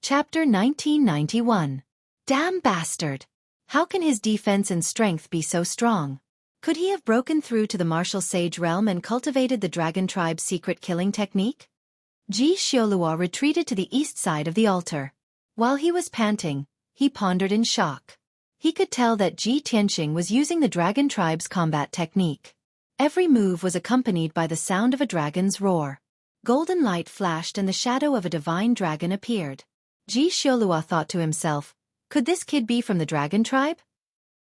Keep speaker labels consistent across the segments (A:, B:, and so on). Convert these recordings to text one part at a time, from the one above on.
A: Chapter 1991. Damn bastard! How can his defense and strength be so strong? Could he have broken through to the martial sage realm and cultivated the dragon tribe's secret killing technique? Xueqi retreated to the east side of the altar. While he was panting, he pondered in shock. He could tell that Ji Tianqing was using the dragon tribe's combat technique. Every move was accompanied by the sound of a dragon's roar. Golden light flashed and the shadow of a divine dragon appeared. Xueqi thought to himself, could this kid be from the dragon tribe?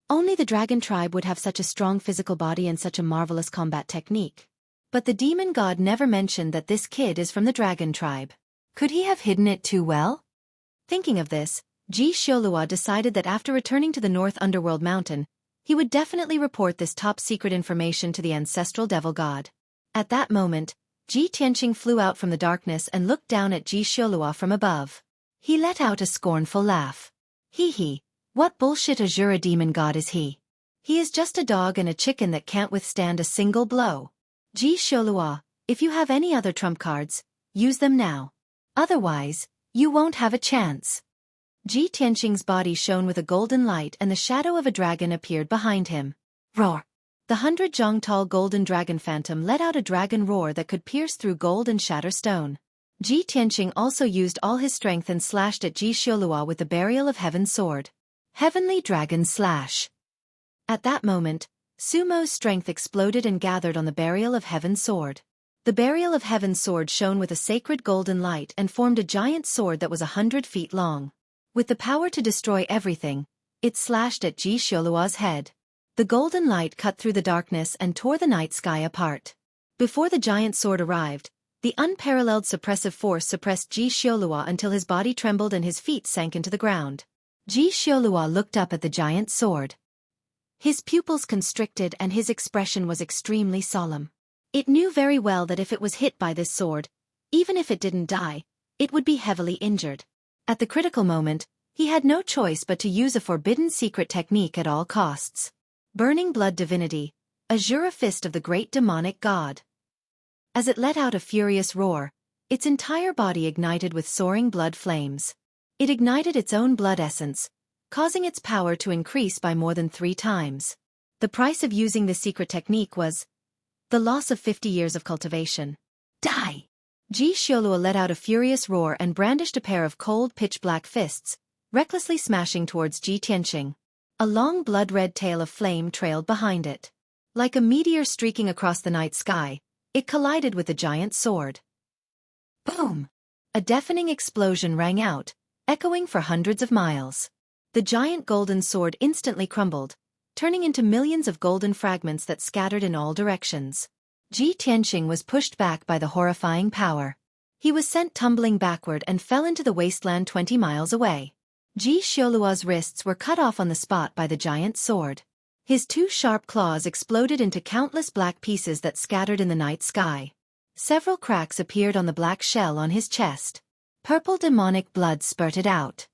A: Only the dragon tribe would have such a strong physical body and such a marvelous combat technique. But the demon god never mentioned that this kid is from the dragon tribe. Could he have hidden it too well? Thinking of this, Xueqi decided that after returning to the North Underworld Mountain, he would definitely report this top-secret information to the ancestral devil god. At that moment, Ji Tianqing flew out from the darkness and looked down at Xueqi from above. He let out a scornful laugh. Hee, what bullshit Azura demon god is he? He is just a dog and a chicken that can't withstand a single blow. Xueqi, if you have any other trump cards, use them now. Otherwise, you won't have a chance. Ji Tianqing's body shone with a golden light and the shadow of a dragon appeared behind him. Roar! The 100-jong-tall golden dragon phantom let out a dragon roar that could pierce through gold and shatter stone. Ji Tianqing also used all his strength and slashed at Xueqi with the Burial of Heaven sword. Heavenly Dragon Slash. At that moment, Sumo's strength exploded and gathered on the Burial of Heaven sword. The Burial of Heaven sword shone with a sacred golden light and formed a giant sword that was 100 feet long. With the power to destroy everything, it slashed at Xueqi's head. The golden light cut through the darkness and tore the night sky apart. Before the giant sword arrived, the unparalleled suppressive force suppressed Xueqi until his body trembled and his feet sank into the ground. Xueqi looked up at the giant sword. His pupils constricted and his expression was extremely solemn. It knew very well that if it was hit by this sword, even if it didn't die, it would be heavily injured. At the critical moment, he had no choice but to use a forbidden secret technique at all costs. Burning Blood Divinity, Azura Fist of the Great Demonic God. As it let out a furious roar, its entire body ignited with soaring blood flames. It ignited its own blood essence, causing its power to increase by more than 3 times. The price of using this secret technique was the loss of 50 years of cultivation. Die! Xueqi let out a furious roar and brandished a pair of cold pitch-black fists, recklessly smashing towards Ji Tianqing. A long blood-red tail of flame trailed behind it. Like a meteor streaking across the night sky, it collided with the giant sword. Boom! A deafening explosion rang out, echoing for hundreds of miles. The giant golden sword instantly crumbled, turning into millions of golden fragments that scattered in all directions. Ji Tianqing was pushed back by the horrifying power. He was sent tumbling backward and fell into the wasteland 20 miles away. Xueqi's wrists were cut off on the spot by the giant sword. His 2 sharp claws exploded into countless black pieces that scattered in the night sky. Several cracks appeared on the black shell on his chest. Purple demonic blood spurted out.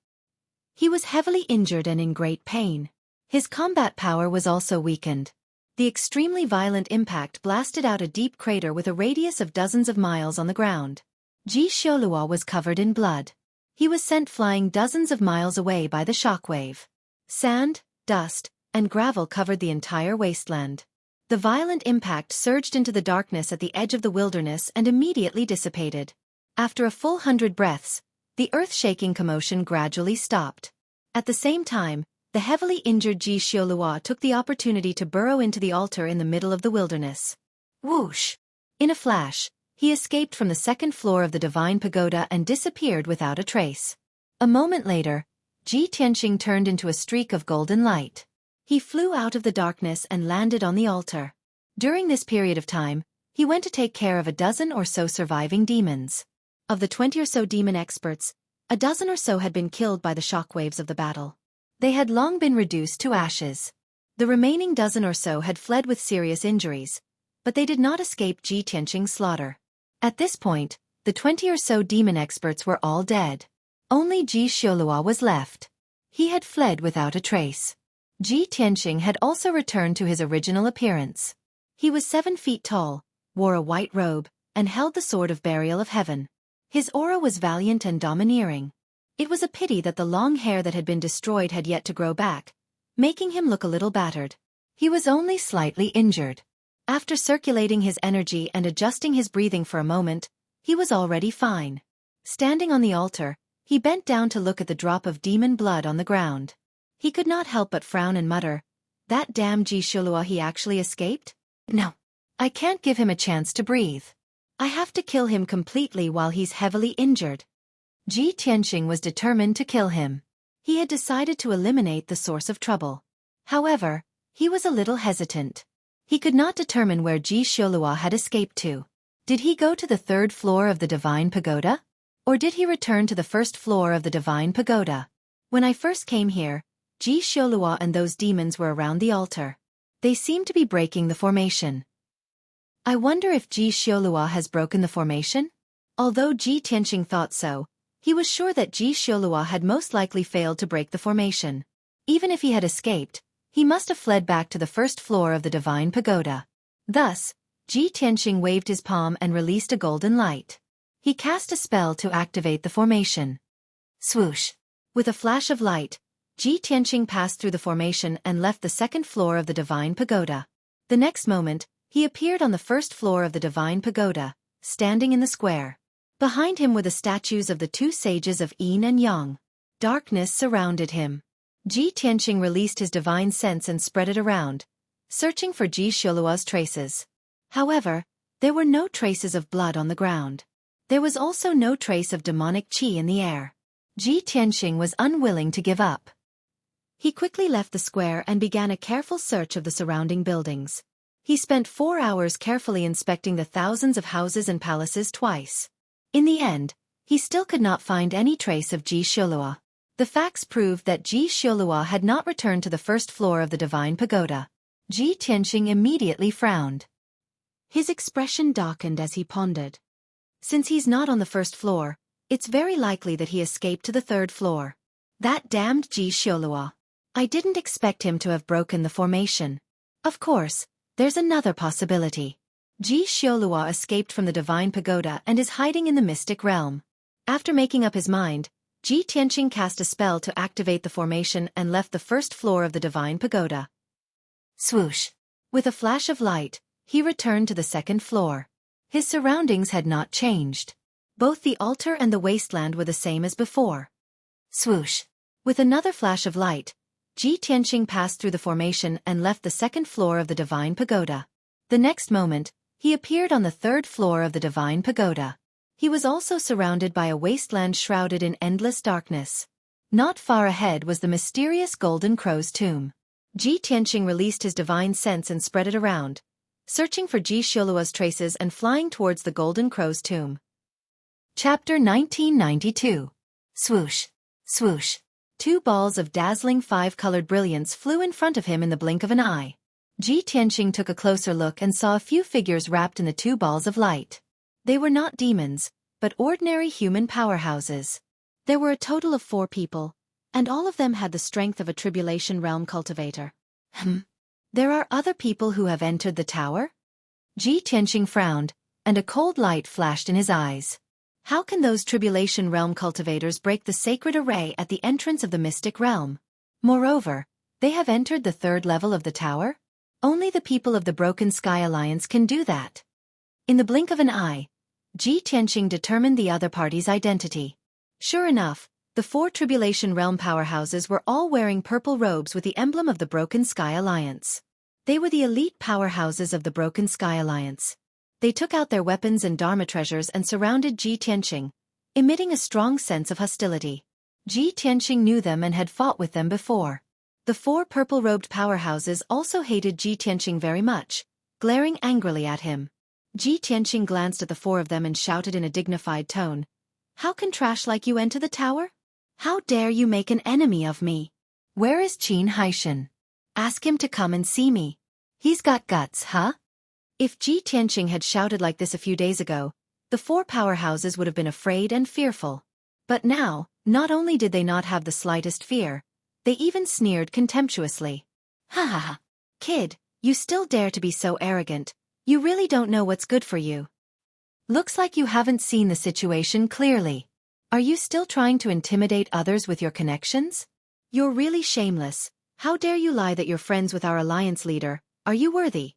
A: He was heavily injured and in great pain. His combat power was also weakened. The extremely violent impact blasted out a deep crater with a radius of dozens of miles on the ground. Xueqi was covered in blood. He was sent flying dozens of miles away by the shockwave. Sand, dust, and gravel covered the entire wasteland. The violent impact surged into the darkness at the edge of the wilderness and immediately dissipated. After a full 100 breaths, the earth-shaking commotion gradually stopped. At the same time, the heavily injured Xueqi took the opportunity to burrow into the altar in the middle of the wilderness. Whoosh! In a flash, he escaped from the 2nd floor of the divine pagoda and disappeared without a trace. A moment later, Ji Tianqing turned into a streak of golden light. He flew out of the darkness and landed on the altar. During this period of time, he went to take care of a dozen or so surviving demons. Of the 20 or so demon experts, a dozen or so had been killed by the shockwaves of the battle. They had long been reduced to ashes. The remaining dozen or so had fled with serious injuries, but they did not escape Ji Tianqing's slaughter. At this point, the 20 or so demon experts were all dead. Only Xueqi was left. He had fled without a trace. Ji Tianqing had also returned to his original appearance. He was 7 feet tall, wore a white robe, and held the sword of Burial of Heaven. His aura was valiant and domineering. It was a pity that the long hair that had been destroyed had yet to grow back, making him look a little battered. He was only slightly injured. After circulating his energy and adjusting his breathing for a moment, he was already fine. Standing on the altar, he bent down to look at the drop of demon blood on the ground. He could not help but frown and mutter, "That damn Xueqi, he actually escaped? No. I can't give him a chance to breathe. I have to kill him completely while he's heavily injured." Ji Tianxing was determined to kill him. He had decided to eliminate the source of trouble. However, he was a little hesitant. He could not determine where Xueqi had escaped to. Did he go to the third floor of the Divine Pagoda? Or did he return to the first floor of the Divine Pagoda? When I first came here, Xueqi and those demons were around the altar. They seemed to be breaking the formation. I wonder if Xueqi has broken the formation? Although Ji Tianxing thought so, he was sure that Xueqi had most likely failed to break the formation. Even if he had escaped, he must have fled back to the first floor of the Divine Pagoda. Thus, Ji Tianxing waved his palm and released a golden light. He cast a spell to activate the formation. Swoosh! With a flash of light, Ji Tianxing passed through the formation and left the second floor of the Divine Pagoda. The next moment, he appeared on the first floor of the Divine Pagoda, standing in the square. Behind him were the statues of the two sages of Yin and Yang. Darkness surrounded him. Ji Tianxing released his divine sense and spread it around, searching for Xueqi's traces. However, there were no traces of blood on the ground. There was also no trace of demonic qi in the air. Ji Tianxing was unwilling to give up. He quickly left the square and began a careful search of the surrounding buildings. He spent 4 hours carefully inspecting the thousands of houses and palaces twice. In the end, he still could not find any trace of Xueqi. The facts proved that Xueqi had not returned to the first floor of the Divine Pagoda. Ji Tianxing immediately frowned. His expression darkened as he pondered. Since he's not on the first floor, it's very likely that he escaped to the third floor. That damned Xueqi. I didn't expect him to have broken the formation. Of course, there's another possibility. Xueqi escaped from the Divine Pagoda and is hiding in the mystic realm. After making up his mind, Ji Tianxing cast a spell to activate the formation and left the first floor of the Divine Pagoda. Swoosh! With a flash of light, he returned to the second floor. His surroundings had not changed. Both the altar and the wasteland were the same as before. Swoosh! With another flash of light, Ji Tianxing passed through the formation and left the second floor of the Divine Pagoda. The next moment, he appeared on the third floor of the Divine Pagoda. He was also surrounded by a wasteland shrouded in endless darkness. Not far ahead was the mysterious Golden Crow's tomb. Ji Tianxing released his divine sense and spread it around, searching for Xueqi's traces and flying towards the Golden Crow's tomb. Chapter 1992. Swoosh! Swoosh! 2 balls of dazzling 5-colored brilliance flew in front of him in the blink of an eye. Ji Tianxing took a closer look and saw a few figures wrapped in the 2 balls of light. They were not demons, but ordinary human powerhouses. There were a total of 4 people, and all of them had the strength of a Tribulation Realm cultivator. There are other people who have entered the tower? Ji Tianxing frowned, and a cold light flashed in his eyes. How can those Tribulation Realm cultivators break the sacred array at the entrance of the mystic realm? Moreover, they have entered the 3rd level of the tower? Only the people of the Broken Sky Alliance can do that. In the blink of an eye, Ji Tianxing determined the other party's identity. Sure enough, the 4 Tribulation Realm powerhouses were all wearing purple robes with the emblem of the Broken Sky Alliance. They were the elite powerhouses of the Broken Sky Alliance. They took out their weapons and Dharma treasures and surrounded Ji Tianxing, emitting a strong sense of hostility. Ji Tianxing knew them and had fought with them before. The 4 purple-robed powerhouses also hated Ji Tianxing very much, glaring angrily at him. Ji Tianxing glanced at the 4 of them and shouted in a dignified tone, "How can trash like you enter the tower? How dare you make an enemy of me? Where is Qin Haishan? Ask him to come and see me. He's got guts, huh?" If Ji Tianxing had shouted like this a few days ago, the 4 powerhouses would have been afraid and fearful. But now, not only did they not have the slightest fear, they even sneered contemptuously. "Ha ha ha. Kid, you still dare to be so arrogant. You really don't know what's good for you. Looks like you haven't seen the situation clearly. Are you still trying to intimidate others with your connections? You're really shameless. How dare you lie that you're friends with our alliance leader? Are you worthy?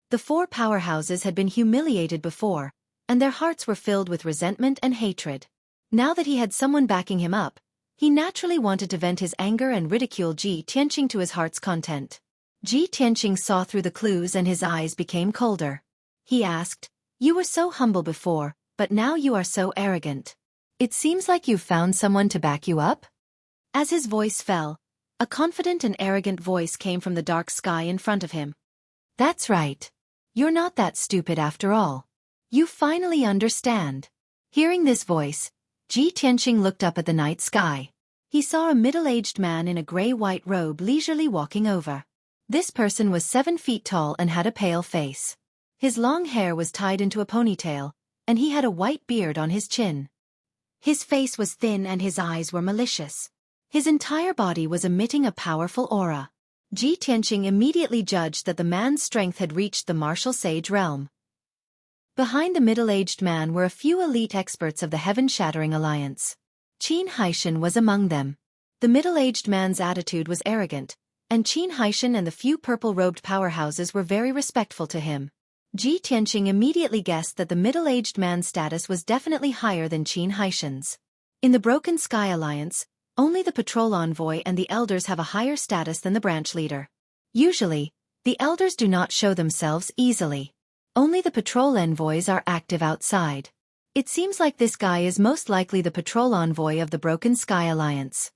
A: The four powerhouses had been humiliated before, and their hearts were filled with resentment and hatred. Now that he had someone backing him up, he naturally wanted to vent his anger and ridicule Ji Tianqing to his heart's content. Ji Tianqing saw through the clues and his eyes became colder. He asked, "You were so humble before, but now you are so arrogant. It seems like you've found someone to back you up?" As his voice fell, a confident and arrogant voice came from the dark sky in front of him. "That's right. You're not that stupid after all. You finally understand." Hearing this voice, Ji Tianqing looked up at the night sky. He saw a middle-aged man in a gray-white robe leisurely walking over. This person was 7 feet tall and had a pale face. His long hair was tied into a ponytail, and he had a white beard on his chin. His face was thin and his eyes were malicious. His entire body was emitting a powerful aura. Ji Tianqing immediately judged that the man's strength had reached the martial sage realm. Behind the middle-aged man were a few elite experts of the Heaven-Shattering Alliance. Qin Haishan was among them. The middle-aged man's attitude was arrogant, and Qin Haishan and the few purple-robed powerhouses were very respectful to him. Ji Tianqing immediately guessed that the middle-aged man's status was definitely higher than Qin Haishan's. In the Broken Sky Alliance, only the patrol envoy and the elders have a higher status than the branch leader. Usually, the elders do not show themselves easily. Only the patrol envoys are active outside. It seems like this guy is most likely the patrol envoy of the Broken Sky Alliance.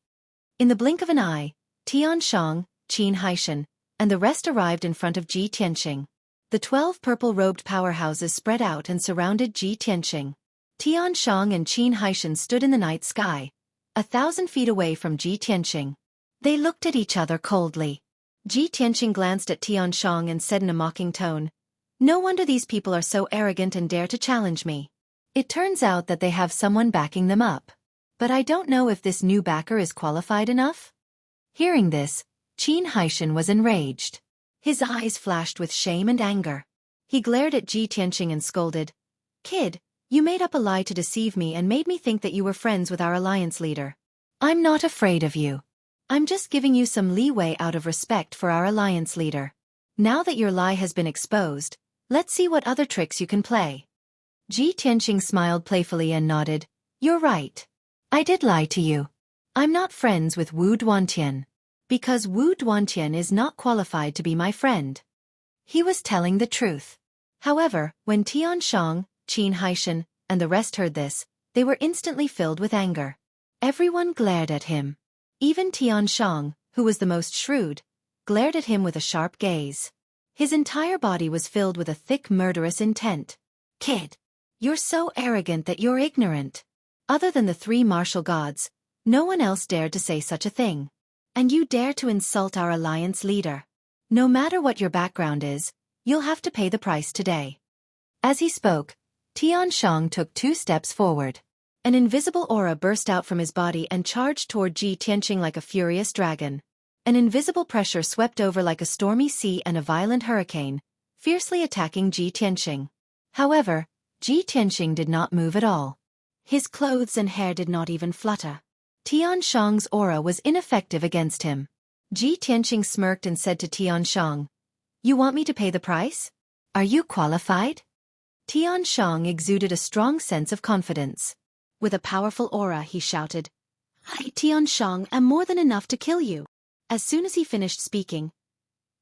A: In the blink of an eye, Tian Shang, Qin Haishan, and the rest arrived in front of Ji Tianqing. The 12 purple-robed powerhouses spread out and surrounded Ji Tianqing. Tian Shang and Qin Haishan stood in the night sky, 1,000 feet away from Ji Tianqing. They looked at each other coldly. Ji Tianqing glanced at Tian Shang and said in a mocking tone, "No wonder these people are so arrogant and dare to challenge me. It turns out that they have someone backing them up. But I don't know if this new backer is qualified enough." Hearing this, Qin Haishan was enraged. His eyes flashed with shame and anger. He glared at Ji Tianqing and scolded, "Kid, you made up a lie to deceive me and made me think that you were friends with our alliance leader. I'm not afraid of you. I'm just giving you some leeway out of respect for our alliance leader. Now that your lie has been exposed, let's see what other tricks you can play." Ji Tianqing smiled playfully and nodded, "You're right. I did lie to you. I'm not friends with Wu Duantian. Because Wu Duantian is not qualified to be my friend." He was telling the truth. However, when Tian Shang, Qin Haishan, and the rest heard this, they were instantly filled with anger. Everyone glared at him. Even Tian Shang, who was the most shrewd, glared at him with a sharp gaze. His entire body was filled with a thick murderous intent. "Kid, you're so arrogant that you're ignorant. Other than the 3 martial gods, no one else dared to say such a thing. And you dare to insult our alliance leader. No matter what your background is, you'll have to pay the price today." As he spoke, Tian Shang took 2 steps forward. An invisible aura burst out from his body and charged toward Ji Tianqing like a furious dragon. An invisible pressure swept over like a stormy sea and a violent hurricane, fiercely attacking Ji Tianqing. However, Ji Tianqing did not move at all. His clothes and hair did not even flutter. Tian Shang's aura was ineffective against him. Ji Tianqing smirked and said to Tian Shang, "You want me to pay the price? Are you qualified?" Tian Shang exuded a strong sense of confidence. With a powerful aura, he shouted, "I, Tian Shang, am more than enough to kill you." As soon as he finished speaking,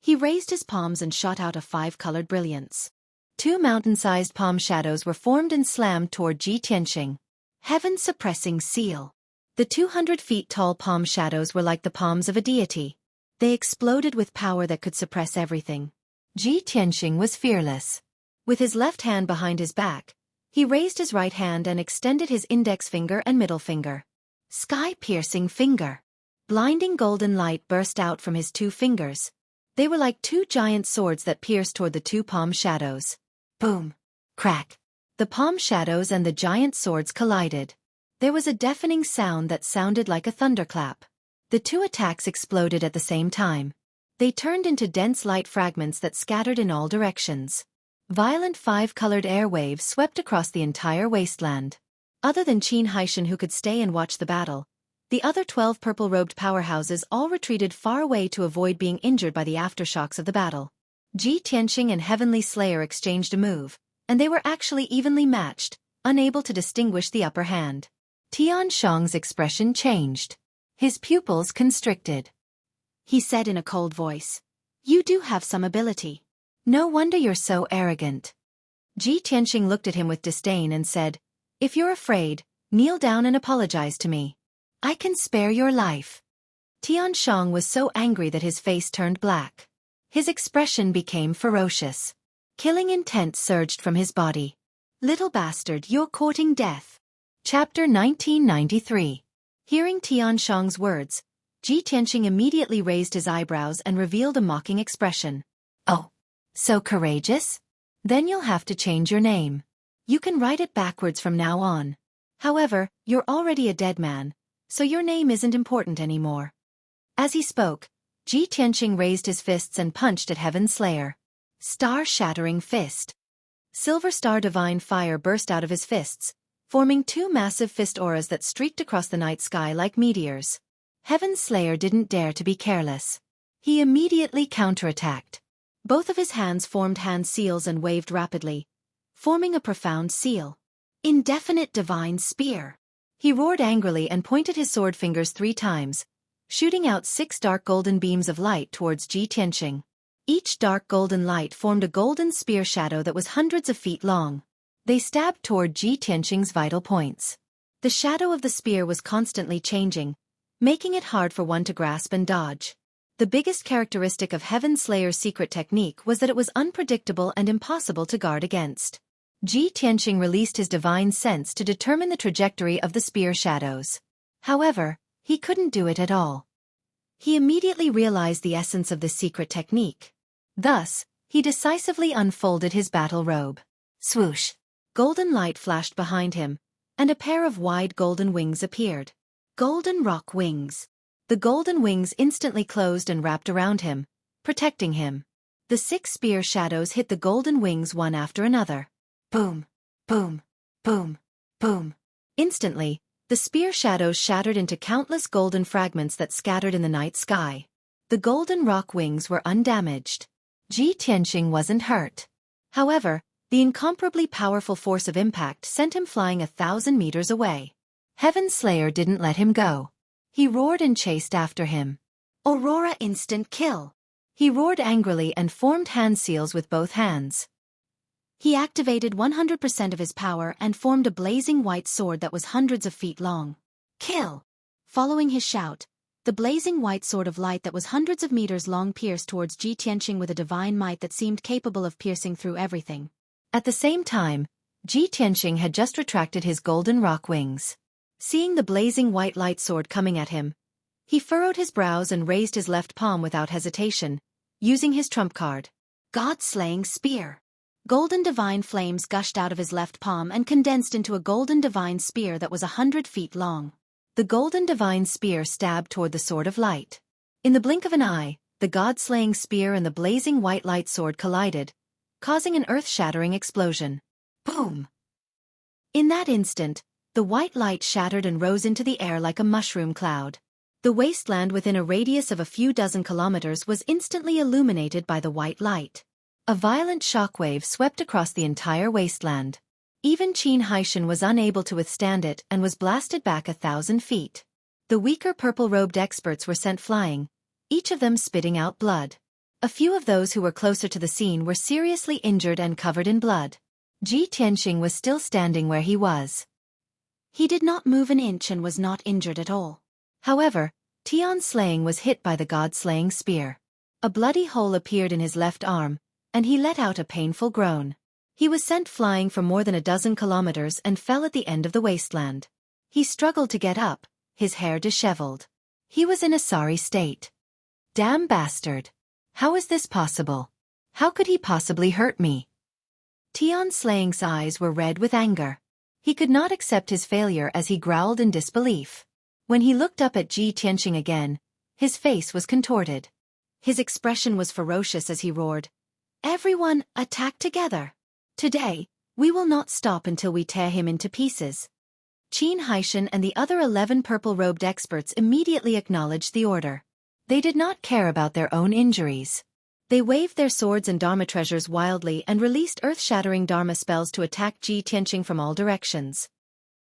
A: he raised his palms and shot out a 5-colored brilliance. 2 mountain-sized palm shadows were formed and slammed toward Ji Tianqing. Heaven-suppressing seal. The 200 feet tall palm shadows were like the palms of a deity. They exploded with power that could suppress everything. Ji Tianqing was fearless. With his left hand behind his back, he raised his right hand and extended his index finger and middle finger. Sky-piercing finger. Blinding golden light burst out from his 2 fingers. They were like 2 giant swords that pierced toward the 2 palm shadows. Boom! Crack! The palm shadows and the giant swords collided. There was a deafening sound that sounded like a thunderclap. The 2 attacks exploded at the same time. They turned into dense light fragments that scattered in all directions. Violent 5-colored air waves swept across the entire wasteland. Other than Qin Haishan, who could stay and watch the battle, the other 12 purple-robed powerhouses all retreated far away to avoid being injured by the aftershocks of the battle. Ji Tianqing and Heavenly Slayer exchanged a move, and they were actually evenly matched, unable to distinguish the upper hand. Tian Shang's expression changed. His pupils constricted. He said in a cold voice, "You do have some ability. No wonder you're so arrogant." Ji Tianqing looked at him with disdain and said, "If you're afraid, kneel down and apologize to me. I can spare your life." Tian Shang was so angry that his face turned black. His expression became ferocious. Killing intent surged from his body. "Little bastard, you're courting death." Chapter 1993. Hearing Tian Shang's words, Ji Tianqing immediately raised his eyebrows and revealed a mocking expression. "Oh, so courageous? Then you'll have to change your name. You can write it backwards from now on. However, you're already a dead man, so your name isn't important anymore." As he spoke, Ji Tianqing raised his fists and punched at Heaven's Slayer. Star-shattering fist. Silver Star divine fire burst out of his fists, forming two massive fist auras that streaked across the night sky like meteors. Heaven's Slayer didn't dare to be careless. He immediately counterattacked. Both of his hands formed hand seals and waved rapidly, forming a profound seal. Indefinite divine spear. He roared angrily and pointed his sword fingers 3 times, shooting out 6 dark golden beams of light towards Ji Tianqing. Each dark golden light formed a golden spear shadow that was hundreds of feet long. They stabbed toward Ji Tianqing's vital points. The shadow of the spear was constantly changing, making it hard for one to grasp and dodge. The biggest characteristic of Heaven Slayer's secret technique was that it was unpredictable and impossible to guard against. Ji Tianqing released his divine sense to determine the trajectory of the spear shadows. However, he couldn't do it at all. He immediately realized the essence of this secret technique. Thus, he decisively unfolded his battle robe. Swoosh! Golden light flashed behind him, and a pair of wide golden wings appeared. Golden rock wings. The golden wings instantly closed and wrapped around him, protecting him. The 6 spear shadows hit the golden wings one after another. Boom! Boom! Boom! Boom! Instantly, the spear shadows shattered into countless golden fragments that scattered in the night sky. The golden rock wings were undamaged. Ji Tianqing wasn't hurt. However, the incomparably powerful force of impact sent him flying 1,000 meters away. Heaven Slayer didn't let him go. He roared and chased after him. Aurora instant kill. He roared angrily and formed hand seals with both hands. He activated 100% of his power and formed a blazing white sword that was hundreds of feet long. Kill! Following his shout, the blazing white sword of light that was hundreds of meters long pierced towards Ji Tianqing with a divine might that seemed capable of piercing through everything. At the same time, Ji Tianqing had just retracted his golden rock wings. Seeing the blazing white light sword coming at him, he furrowed his brows and raised his left palm without hesitation, using his trump card. God-slaying spear. Golden divine flames gushed out of his left palm and condensed into a golden divine spear that was 100 feet long. The golden divine spear stabbed toward the sword of light. In the blink of an eye, the god-slaying spear and the blazing white light sword collided, causing an earth-shattering explosion. Boom! In that instant, the white light shattered and rose into the air like a mushroom cloud. The wasteland within a radius of a few dozen kilometers was instantly illuminated by the white light. A violent shockwave swept across the entire wasteland. Even Qin Haishan was unable to withstand it and was blasted back 1,000 feet. The weaker purple-robed experts were sent flying, each of them spitting out blood. A few of those who were closer to the scene were seriously injured and covered in blood. Ji Tianqing was still standing where he was. He did not move an inch and was not injured at all. However, Tian Slaying was hit by the god-slaying spear. A bloody hole appeared in his left arm, and he let out a painful groan. He was sent flying for more than a dozen kilometers and fell at the end of the wasteland. He struggled to get up, his hair disheveled. He was in a sorry state. Damn bastard! How is this possible? How could he possibly hurt me? Tian Slaying's eyes were red with anger. He could not accept his failure as he growled in disbelief. When he looked up at Ji Tianqing again, his face was contorted. His expression was ferocious as he roared, "Everyone, attack together! Today, we will not stop until we tear him into pieces." Qin Haishan and the other 11 purple-robed experts immediately acknowledged the order. They did not care about their own injuries. They waved their swords and Dharma treasures wildly and released earth-shattering Dharma spells to attack Ji Tianqing from all directions.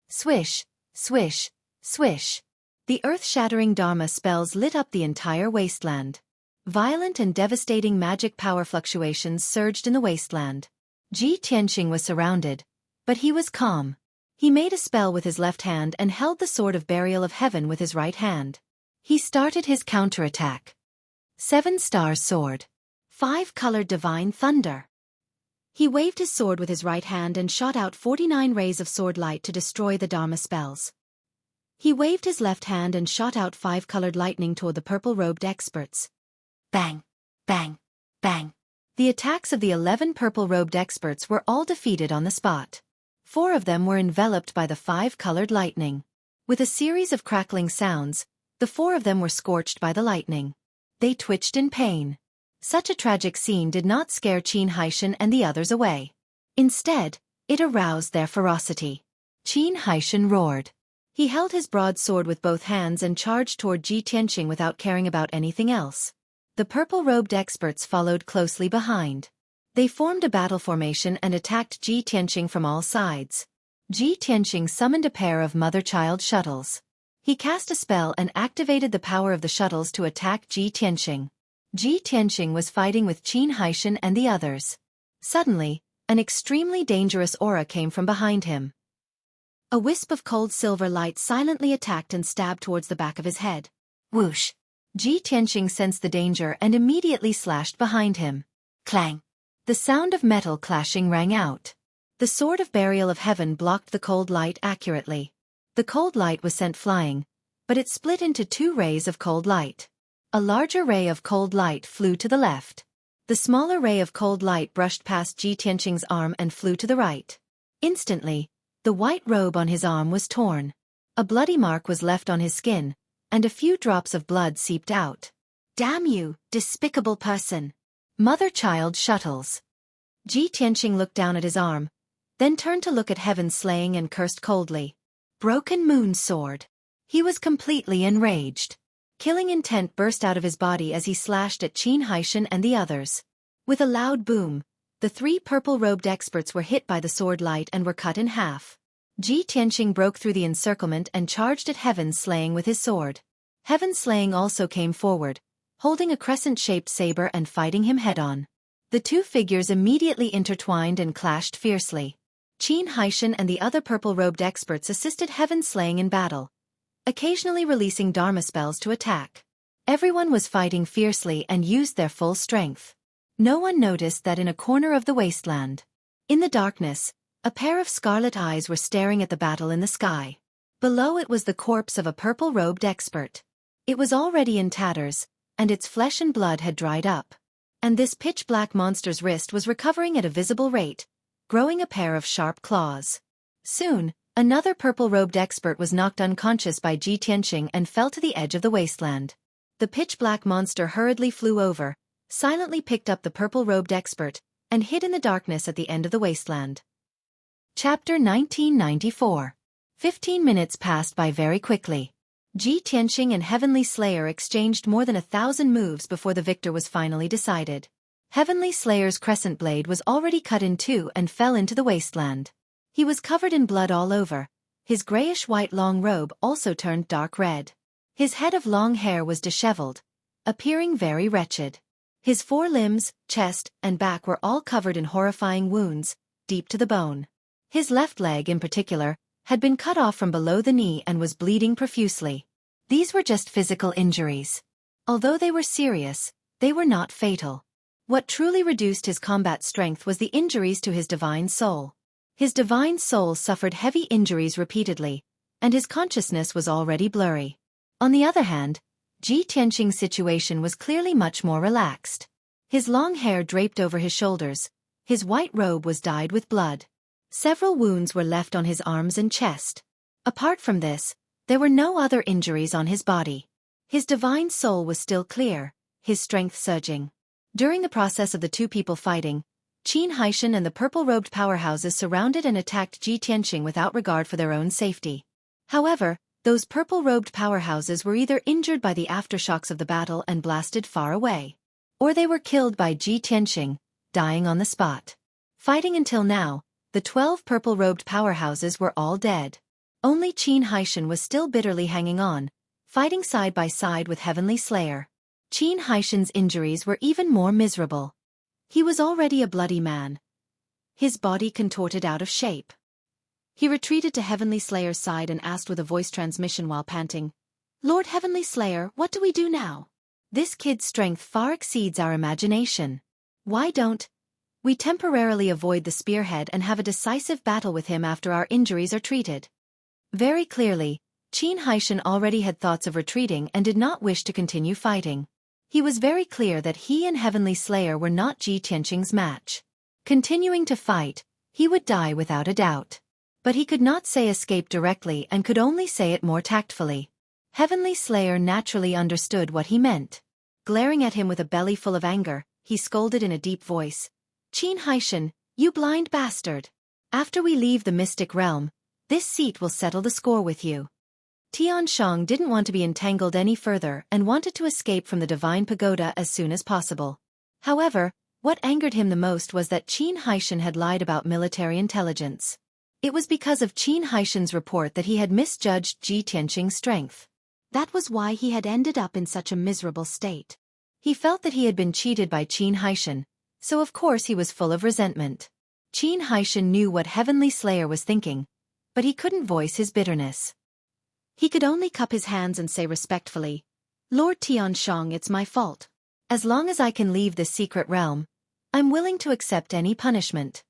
A: Swish, swish, swish. The earth-shattering Dharma spells lit up the entire wasteland. Violent and devastating magic power fluctuations surged in the wasteland. Ji Tianqing was surrounded, but he was calm. He made a spell with his left hand and held the Sword of Burial of Heaven with his right hand. He started his counterattack. 7-star sword. 5-colored divine thunder. He waved his sword with his right hand and shot out 49 rays of sword light to destroy the Dharma spells. He waved his left hand and shot out 5-colored lightning toward the purple-robed experts. Bang, bang, bang. The attacks of the 11 purple-robed experts were all defeated on the spot. 4 of them were enveloped by the 5-colored lightning. With a series of crackling sounds, the 4 of them were scorched by the lightning. They twitched in pain. Such a tragic scene did not scare Qin Haishan and the others away. Instead, it aroused their ferocity. Qin Haishan roared. He held his broad sword with both hands and charged toward Ji Tianqing without caring about anything else. The purple-robed experts followed closely behind. They formed a battle formation and attacked Ji Tianqing from all sides. Ji Tianqing summoned a pair of mother-child shuttles. He cast a spell and activated the power of the shuttles to attack Ji Tianqing. Ji Tianqing was fighting with Qin Haishan and the others. Suddenly, an extremely dangerous aura came from behind him. A wisp of cold silver light silently attacked and stabbed towards the back of his head. Whoosh! Ji Tianqing sensed the danger and immediately slashed behind him. Clang! The sound of metal clashing rang out. The Sword of Burial of Heaven blocked the cold light accurately. The cold light was sent flying, but it split into 2 rays of cold light. A larger ray of cold light flew to the left. The smaller ray of cold light brushed past Ji Tianqing's arm and flew to the right. Instantly, the white robe on his arm was torn. A bloody mark was left on his skin, and a few drops of blood seeped out. Damn you, despicable person! Mother-child shuttles. Ji Tianqing looked down at his arm, then turned to look at Heaven Slaying and cursed coldly. Broken moon sword. He was completely enraged. Killing intent burst out of his body as he slashed at Qin Haishan and the others. With a loud boom, the 3 purple-robed experts were hit by the sword light and were cut in half. Ji Tianqing broke through the encirclement and charged at Heaven Slaying with his sword. Heaven Slaying also came forward, holding a crescent-shaped saber and fighting him head-on. The 2 figures immediately intertwined and clashed fiercely. Qin Haishan and the other purple-robed experts assisted Heaven Slaying in battle, occasionally releasing Dharma spells to attack. Everyone was fighting fiercely and used their full strength. No one noticed that in a corner of the wasteland. In the darkness, a pair of scarlet eyes were staring at the battle in the sky. Below it was the corpse of a purple-robed expert. It was already in tatters, and its flesh and blood had dried up. And this pitch-black monster's wrist was recovering at a visible rate, growing a pair of sharp claws. Soon, another purple-robed expert was knocked unconscious by Ji Tianqing and fell to the edge of the wasteland. The pitch-black monster hurriedly flew over, silently picked up the purple-robed expert, and hid in the darkness at the end of the wasteland. Chapter 1994. 15 minutes passed by very quickly. Ji Tianqing and Heavenly Slayer exchanged more than 1,000 moves before the victor was finally decided. Heavenly Slayer's crescent blade was already cut in 2 and fell into the wasteland. He was covered in blood all over. His grayish-white long robe also turned dark red. His head of long hair was disheveled, appearing very wretched. His 4 limbs, chest, and back were all covered in horrifying wounds, deep to the bone. His left leg, in particular, had been cut off from below the knee and was bleeding profusely. These were just physical injuries. Although they were serious, they were not fatal. What truly reduced his combat strength was the injuries to his divine soul. His divine soul suffered heavy injuries repeatedly, and his consciousness was already blurry. On the other hand, Ji Tianqing's situation was clearly much more relaxed. His long hair draped over his shoulders, his white robe was dyed with blood. Several wounds were left on his arms and chest. Apart from this, there were no other injuries on his body. His divine soul was still clear, his strength surging. During the process of the 2 people fighting, Qin Haishan and the purple-robed powerhouses surrounded and attacked Ji Tianqing without regard for their own safety. However, those purple-robed powerhouses were either injured by the aftershocks of the battle and blasted far away, or they were killed by Ji Tianqing, dying on the spot. Fighting until now, the 12 purple-robed powerhouses were all dead. Only Qin Haishan was still bitterly hanging on, fighting side by side with Heavenly Slayer. Qin Haishan's injuries were even more miserable. He was already a bloody man, his body contorted out of shape. He retreated to Heavenly Slayer's side and asked with a voice transmission while panting, "Lord Heavenly Slayer, what do we do now? This kid's strength far exceeds our imagination. Why don't we temporarily avoid the spearhead and have a decisive battle with him after our injuries are treated?" Very clearly, Qin Haishan already had thoughts of retreating and did not wish to continue fighting. He was very clear that he and Heavenly Slayer were not Ji Tianqing's match. Continuing to fight, he would die without a doubt. But he could not say escape directly and could only say it more tactfully. Heavenly Slayer naturally understood what he meant. Glaring at him with a belly full of anger, he scolded in a deep voice, "Qin Haishan, you blind bastard! After we leave the mystic realm, this seat will settle the score with you." Tianshang didn't want to be entangled any further and wanted to escape from the divine pagoda as soon as possible. However, what angered him the most was that Qin Haishan had lied about military intelligence. It was because of Qin Haishan's report that he had misjudged Ji Tianqing's strength. That was why he had ended up in such a miserable state. He felt that he had been cheated by Qin Haishan, so of course he was full of resentment. Qin Haishan knew what Heavenly Slayer was thinking, but he couldn't voice his bitterness. He could only cup his hands and say respectfully, "Lord Tianshang, it's my fault. As long as I can leave this secret realm, I'm willing to accept any punishment."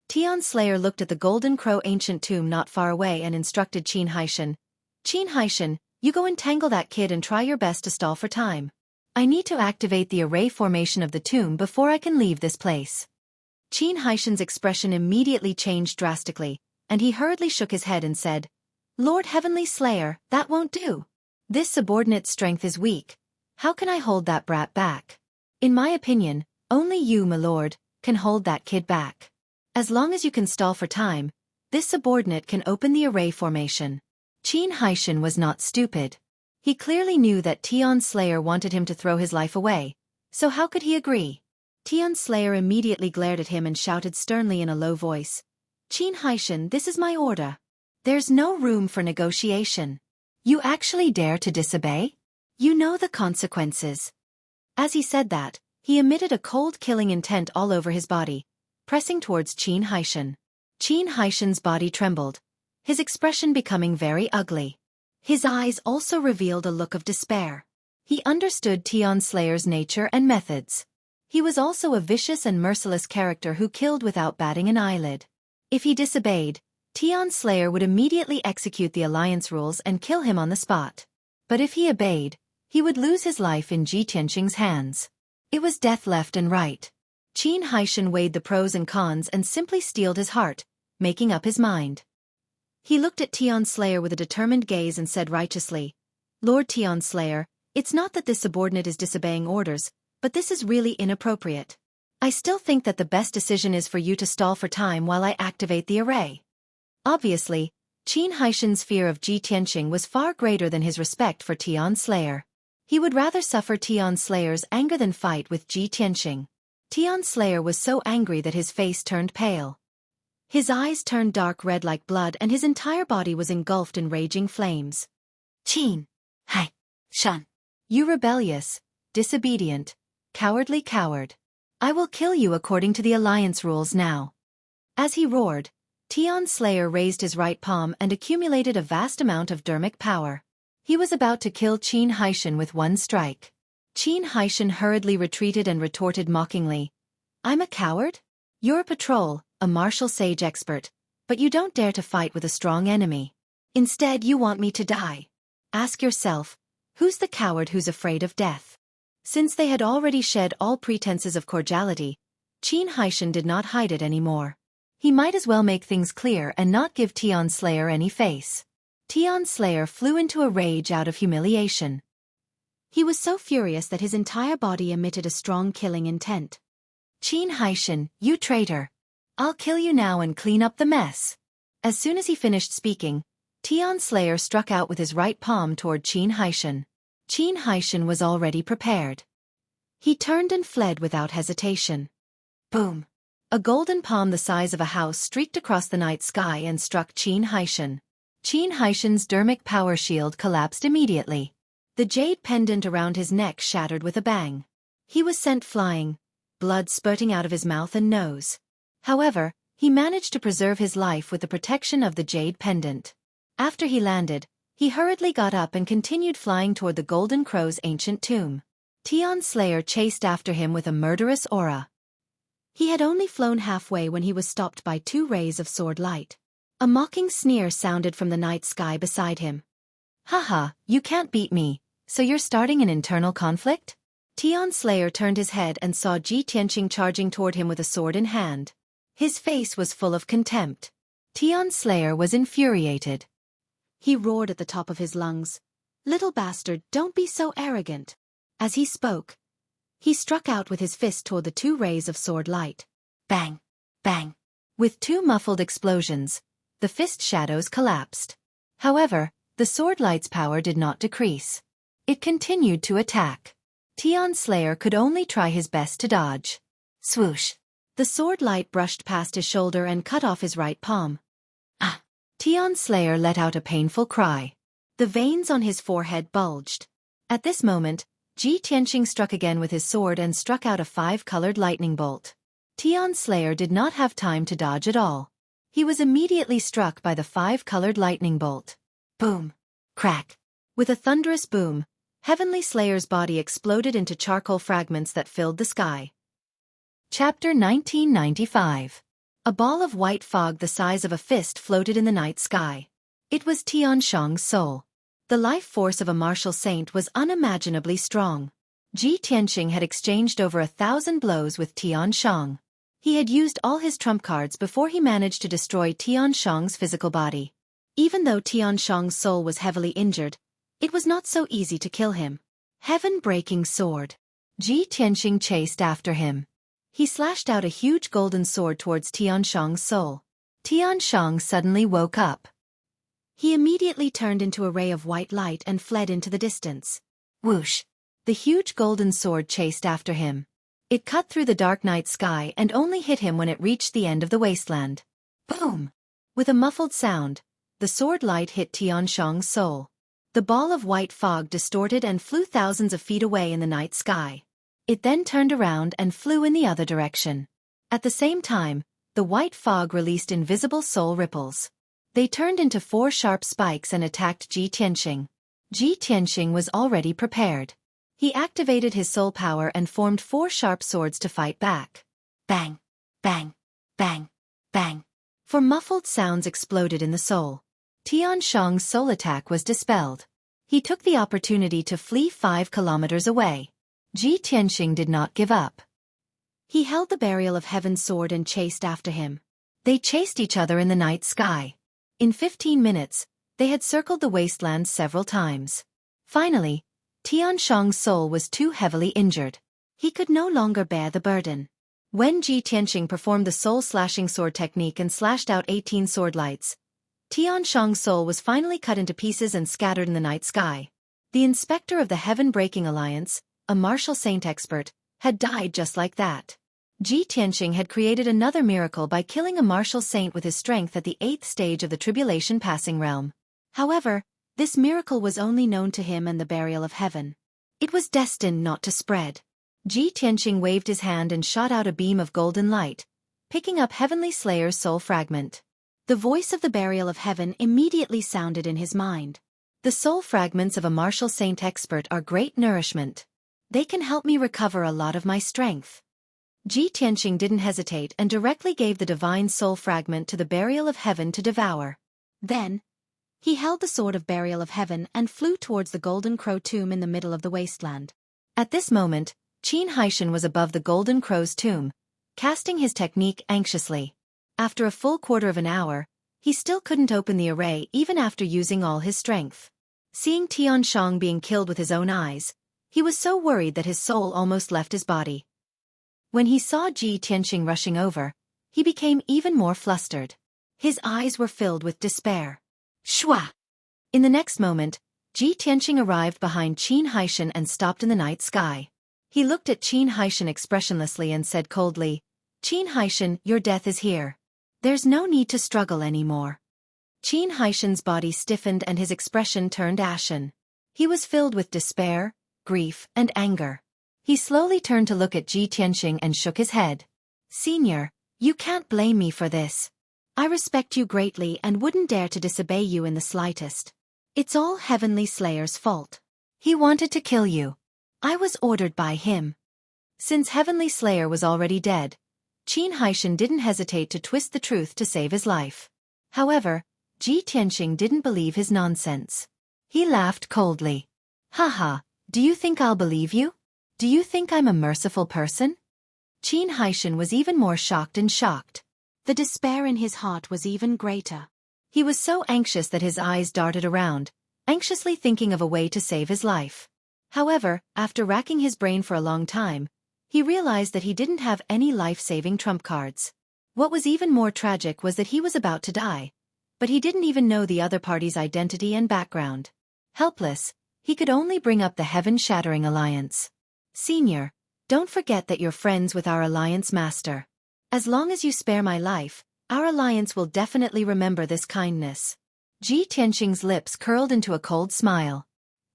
A: Tian Slayer looked at the Golden Crow ancient tomb not far away and instructed Qin Haishan, "Qin Haishan, you go entangle that kid and try your best to stall for time. I need to activate the array formation of the tomb before I can leave this place." Qin Haishan's expression immediately changed drastically, and he hurriedly shook his head and said, "Lord Heavenly Slayer, that won't do. This subordinate's strength is weak. How can I hold that brat back? In my opinion, only you, my lord, can hold that kid back. As long as you can stall for time, this subordinate can open the array formation." Qin Haishan was not stupid. He clearly knew that Tian Slayer wanted him to throw his life away, so how could he agree? Tian Slayer immediately glared at him and shouted sternly in a low voice, "Qin Haishan, this is my order. There's no room for negotiation. You actually dare to disobey? You know the consequences." As he said that, he emitted a cold killing intent all over his body, pressing towards Qin Haishan. Qin Haishan's body trembled, his expression becoming very ugly. His eyes also revealed a look of despair. He understood Tian Slayer's nature and methods. He was also a vicious and merciless character who killed without batting an eyelid. If he disobeyed, Tian Slayer would immediately execute the alliance rules and kill him on the spot. But if he obeyed, he would lose his life in Ji Tianqing's hands. It was death left and right. Qin Haishan weighed the pros and cons and simply steeled his heart, making up his mind. He looked at Tian Slayer with a determined gaze and said righteously, "Lord Tian Slayer, it's not that this subordinate is disobeying orders, but this is really inappropriate. I still think that the best decision is for you to stall for time while I activate the array." Obviously, Qin Haishan's fear of Ji Tianqing was far greater than his respect for Tian Slayer. He would rather suffer Tian Slayer's anger than fight with Ji Tianqing. Tian Slayer was so angry that his face turned pale. His eyes turned dark red like blood and his entire body was engulfed in raging flames. "Qin Haishan, you rebellious, disobedient, cowardly coward. I will kill you according to the alliance rules now." As he roared, Tian Slayer raised his right palm and accumulated a vast amount of dermic power. He was about to kill Qin Haishan with one strike. Qin Haishan hurriedly retreated and retorted mockingly, "I'm a coward? You're a patrol, a martial sage expert, but you don't dare to fight with a strong enemy. Instead you want me to die. Ask yourself, who's the coward who's afraid of death?" Since they had already shed all pretenses of cordiality, Qin Haishan did not hide it anymore. He might as well make things clear and not give Tian Slayer any face. Tian Slayer flew into a rage out of humiliation. He was so furious that his entire body emitted a strong killing intent. "Qin Haishan, you traitor! I'll kill you now and clean up the mess." As soon as he finished speaking, Tian Slayer struck out with his right palm toward Qin Haishan. Qin Haishan was already prepared. He turned and fled without hesitation. Boom! A golden palm the size of a house streaked across the night sky and struck Qin Haishan. Qin Haishan's dermic power shield collapsed immediately. The jade pendant around his neck shattered with a bang. He was sent flying, blood spurting out of his mouth and nose. However, he managed to preserve his life with the protection of the jade pendant. After he landed, he hurriedly got up and continued flying toward the Golden Crow's ancient tomb. Tian Slayer chased after him with a murderous aura. He had only flown halfway when he was stopped by 2 rays of sword light. A mocking sneer sounded from the night sky beside him. Haha, you can't beat me, so you're starting an internal conflict? Tian Slayer turned his head and saw Ji Tianqing charging toward him with a sword in hand. His face was full of contempt. Tian Slayer was infuriated. He roared at the top of his lungs. "Little bastard, don't be so arrogant." As he spoke, he struck out with his fist toward the 2 rays of sword light. Bang! Bang! With 2 muffled explosions, the fist shadows collapsed. However, the sword light's power did not decrease. It continued to attack. Tian Slayer could only try his best to dodge. Swoosh! The sword light brushed past his shoulder and cut off his right palm. Ah! Tian Slayer let out a painful cry. The veins on his forehead bulged. At this moment, Ji Tianqing struck again with his sword and struck out a 5-colored lightning bolt. Tian Slayer did not have time to dodge at all. He was immediately struck by the 5-colored lightning bolt. Boom! Crack! With a thunderous boom, Heavenly Slayer's body exploded into charcoal fragments that filled the sky. Chapter 1995. A ball of white fog the size of a fist floated in the night sky. It was Tian Shang's soul. The life force of a martial saint was unimaginably strong. Ji Tianqing had exchanged over 1,000 blows with Tian Shang. He had used all his trump cards before he managed to destroy Tian Shang's physical body. Even though Tian Shang's soul was heavily injured, it was not so easy to kill him. Heaven-breaking sword. Ji Tianqing chased after him. He slashed out a huge golden sword towards Tian Shang's soul. Tian Shang suddenly woke up. He immediately turned into a ray of white light and fled into the distance. Whoosh! The huge golden sword chased after him. It cut through the dark night sky and only hit him when it reached the end of the wasteland. Boom! With a muffled sound, the sword light hit Tian Shang's soul. The ball of white fog distorted and flew thousands of feet away in the night sky. It then turned around and flew in the other direction. At the same time, the white fog released invisible soul ripples. They turned into 4 sharp spikes and attacked Ji Tianqing. Ji Tianqing was already prepared. He activated his soul power and formed 4 sharp swords to fight back. Bang! Bang! Bang! Bang! 4 muffled sounds exploded in the soul. Tian Shang's soul attack was dispelled. He took the opportunity to flee 5 kilometers away. Ji Tianqing did not give up. He held the Burial of Heaven sword and chased after him. They chased each other in the night sky. In 15 minutes, they had circled the wasteland several times. Finally, Tian Shang's soul was too heavily injured. He could no longer bear the burden. When Ji Tianqing performed the soul-slashing sword technique and slashed out 18 sword lights, Tian Shang's soul was finally cut into pieces and scattered in the night sky. The inspector of the Heaven-Breaking Alliance, a martial saint expert, had died just like that. Ji Tianqing had created another miracle by killing a martial saint with his strength at the 8th stage of the Tribulation Passing Realm. However, this miracle was only known to him and the Burial of Heaven. It was destined not to spread. Ji Tianqing waved his hand and shot out a beam of golden light, picking up Heavenly Slayer's soul fragment. The voice of the Burial of Heaven immediately sounded in his mind. The soul fragments of a martial saint expert are great nourishment. They can help me recover a lot of my strength. Ji Tianqing didn't hesitate and directly gave the divine soul fragment to the Burial of Heaven to devour. Then, he held the sword of Burial of Heaven and flew towards the Golden Crow tomb in the middle of the wasteland. At this moment, Qin Haishan was above the Golden Crow's tomb, casting his technique anxiously. After a full quarter of an hour, he still couldn't open the array even after using all his strength. Seeing Tian Shang being killed with his own eyes, he was so worried that his soul almost left his body. When he saw Ji Tianqing rushing over, he became even more flustered. His eyes were filled with despair. Shua! In the next moment, Ji Tianqing arrived behind Qin Haishan and stopped in the night sky. He looked at Qin Haishan expressionlessly and said coldly, "Qin Haishan, your death is here. There's no need to struggle anymore." Qin Haishan's body stiffened and his expression turned ashen. He was filled with despair, grief, and anger. He slowly turned to look at Ji Tianqing and shook his head. "Senior, you can't blame me for this. I respect you greatly and wouldn't dare to disobey you in the slightest. It's all Heavenly Slayer's fault. He wanted to kill you. I was ordered by him." Since Heavenly Slayer was already dead, Qin Haishan didn't hesitate to twist the truth to save his life. However, Ji Tianqing didn't believe his nonsense. He laughed coldly. "Haha, do you think I'll believe you? Do you think I'm a merciful person?" Qin Haishan was even more shocked and shocked. The despair in his heart was even greater. He was so anxious that his eyes darted around, anxiously thinking of a way to save his life. However, after racking his brain for a long time, he realized that he didn't have any life-saving trump cards. What was even more tragic was that he was about to die, but he didn't even know the other party's identity and background. Helpless, he could only bring up the heaven-shattering alliance. "Senior, don't forget that you're friends with our alliance master. As long as you spare my life, our alliance will definitely remember this kindness." Ji Tianqing's lips curled into a cold smile.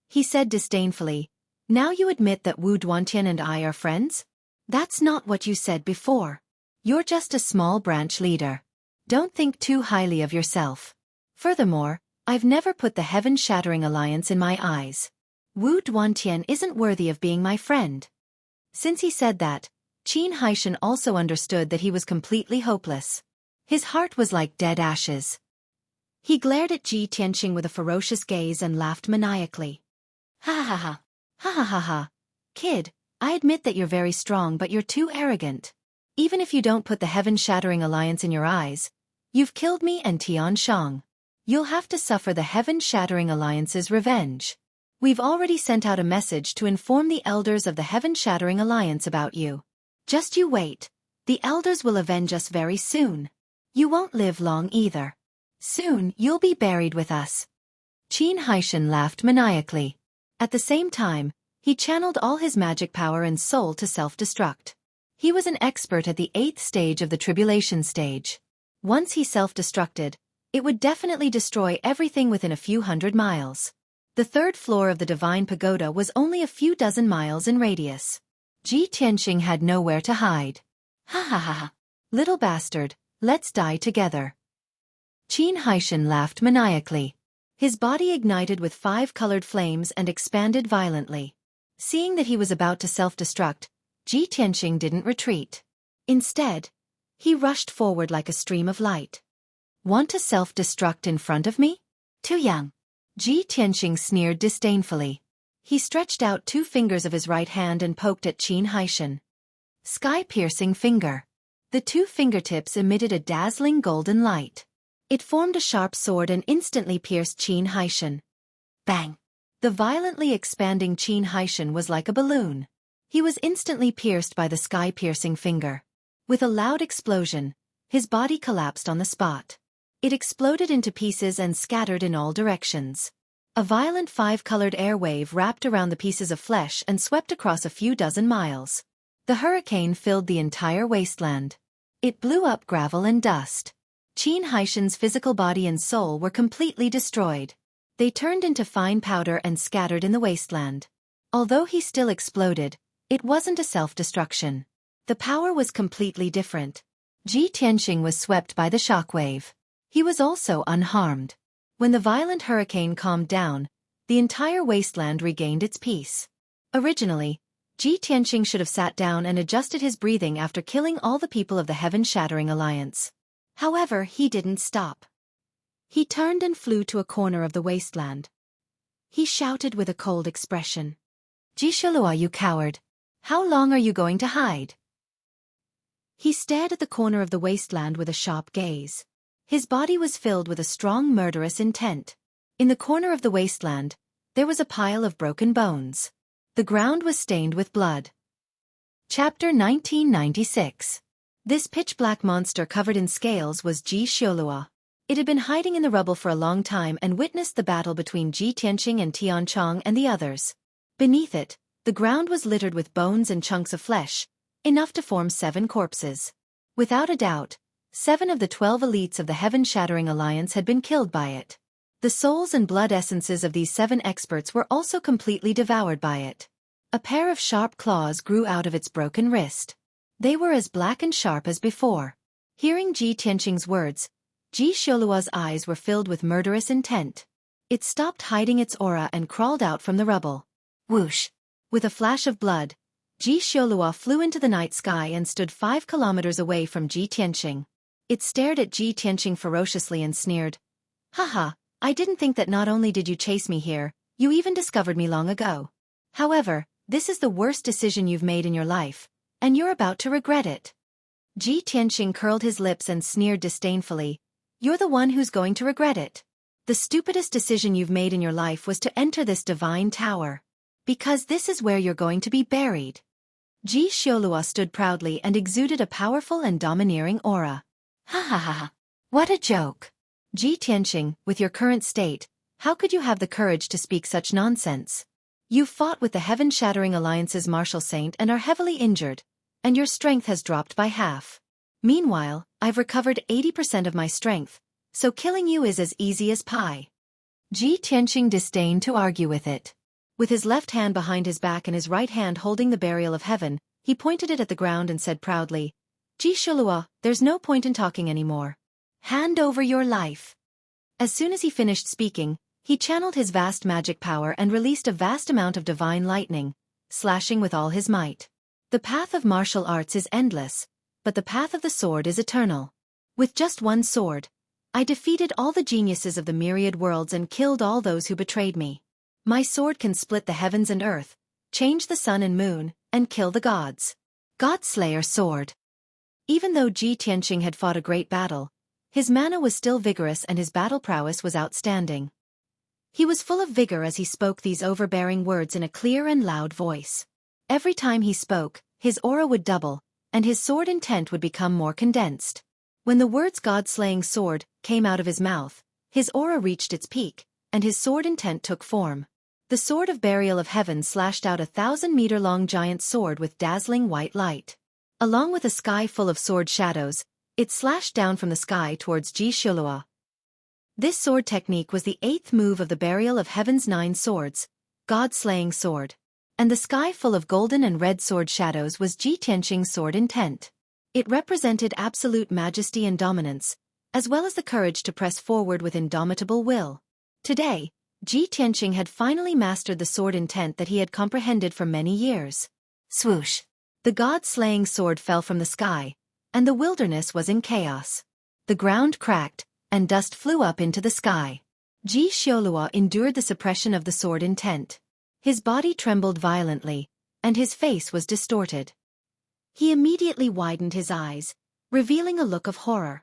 A: He said disdainfully, "Now you admit that Wu Duantian and I are friends? That's not what you said before. You're just a small branch leader. Don't think too highly of yourself. Furthermore, I've never put the heaven-shattering alliance in my eyes. Wu Duantian isn't worthy of being my friend." Since he said that, Qin Haishan also understood that he was completely hopeless. His heart was like dead ashes. He glared at Ji Tianqing with a ferocious gaze and laughed maniacally. "Ha ha ha. Ha ha ha ha. Kid, I admit that you're very strong, but you're too arrogant. Even if you don't put the heaven-shattering alliance in your eyes, you've killed me and Tian Shang. You'll have to suffer the heaven-shattering alliance's revenge. We've already sent out a message to inform the elders of the heaven-shattering alliance about you. Just you wait. The elders will avenge us very soon. You won't live long either. Soon you'll be buried with us." Qin Haishan laughed maniacally. At the same time, he channeled all his magic power and soul to self-destruct. He was an expert at the 8th stage of the tribulation stage. Once he self-destructed, it would definitely destroy everything within a few hundred miles. The 3rd floor of the Divine Pagoda was only a few dozen miles in radius. Ji Tianqing had nowhere to hide. "Ha ha ha ha. Little bastard, let's die together." Qin Haishan laughed maniacally. His body ignited with 5 colored flames and expanded violently. Seeing that he was about to self-destruct, Ji Tianqing didn't retreat. Instead, he rushed forward like a stream of light. "Want to self-destruct in front of me? Too young." Ji Tianqing sneered disdainfully. He stretched out 2 fingers of his right hand and poked at Qin Haishan. Sky-piercing finger. The 2 fingertips emitted a dazzling golden light. It formed a sharp sword and instantly pierced Qin Haishan. Bang! The violently expanding Qin Haishan was like a balloon. He was instantly pierced by the sky-piercing finger. With a loud explosion, his body collapsed on the spot. It exploded into pieces and scattered in all directions. A violent 5-colored air wave wrapped around the pieces of flesh and swept across a few dozen miles. The hurricane filled the entire wasteland. It blew up gravel and dust. Qin Haishan's physical body and soul were completely destroyed. They turned into fine powder and scattered in the wasteland. Although he still exploded, it wasn't a self-destruction. The power was completely different. Ji Tianqing was swept by the shockwave. He was also unharmed. When the violent hurricane calmed down, the entire wasteland regained its peace. Originally, Ji Tianqing should have sat down and adjusted his breathing after killing all the people of the Heaven-Shattering Alliance. However, he didn't stop. He turned and flew to a corner of the wasteland. He shouted with a cold expression. "Ji Shilua, you coward! How long are you going to hide?" He stared at the corner of the wasteland with a sharp gaze. His body was filled with a strong murderous intent. In the corner of the wasteland, there was a pile of broken bones. The ground was stained with blood. Chapter 1996. This pitch-black monster covered in scales was Ji Xiolua. It had been hiding in the rubble for a long time and witnessed the battle between Ji Tianqing and Tian Chong and the others. Beneath it, the ground was littered with bones and chunks of flesh, enough to form 7 corpses. Without a doubt, 7 of the 12 elites of the Heaven-Shattering Alliance had been killed by it. The souls and blood essences of these 7 experts were also completely devoured by it. A pair of sharp claws grew out of its broken wrist. They were as black and sharp as before. Hearing Ji Tianqing's words, Ji Xiaoluo's eyes were filled with murderous intent. It stopped hiding its aura and crawled out from the rubble. Whoosh! With a flash of blood, Ji Xiaoluo flew into the night sky and stood 5 kilometers away from Ji Tianqing. It stared at Ji Tianqing ferociously and sneered. Haha, I didn't think that not only did you chase me here, you even discovered me long ago. However, this is the worst decision you've made in your life, and you're about to regret it. Ji Tianqing curled his lips and sneered disdainfully. You're the one who's going to regret it. The stupidest decision you've made in your life was to enter this divine tower. Because this is where you're going to be buried. Ji Xiaoluo stood proudly and exuded a powerful and domineering aura. Ha ha ha ha. What a joke. Ji Tianqing, with your current state, how could you have the courage to speak such nonsense? You fought with the Heaven-Shattering Alliance's martial saint and are heavily injured, and your strength has dropped by half. Meanwhile, I've recovered 80% of my strength, so killing you is as easy as pie. Ji Tianqing disdained to argue with it. With his left hand behind his back and his right hand holding the burial of heaven, he pointed it at the ground and said proudly, Ji Xiaoluo, there's no point in talking anymore. Hand over your life. As soon as he finished speaking, he channeled his vast magic power and released a vast amount of divine lightning, slashing with all his might. The path of martial arts is endless, but the path of the sword is eternal. With just one sword, I defeated all the geniuses of the myriad worlds and killed all those who betrayed me. My sword can split the heavens and earth, change the sun and moon, and kill the gods. Godslayer sword. Even though Ji Tianqing had fought a great battle, his mana was still vigorous and his battle prowess was outstanding. He was full of vigor as he spoke these overbearing words in a clear and loud voice. Every time he spoke, his aura would double, and his sword intent would become more condensed. When the words God-slaying sword came out of his mouth, his aura reached its peak, and his sword intent took form. The sword of burial of heaven slashed out a 1,000-meter-long giant sword with dazzling white light. Along with a sky full of sword shadows, it slashed down from the sky towards Ji Xiaoluo. This sword technique was the 8th move of the burial of heaven's 9 swords, God-slaying sword. And the sky full of golden and red sword shadows was Ji Tianqing's sword intent. It represented absolute majesty and dominance, as well as the courage to press forward with indomitable will. Today, Ji Tianqing had finally mastered the sword intent that he had comprehended for many years. Swoosh! The god-slaying sword fell from the sky, and the wilderness was in chaos. The ground cracked, and dust flew up into the sky. Ji Xiaoluo endured the suppression of the sword intent. His body trembled violently, and his face was distorted. He immediately widened his eyes, revealing a look of horror.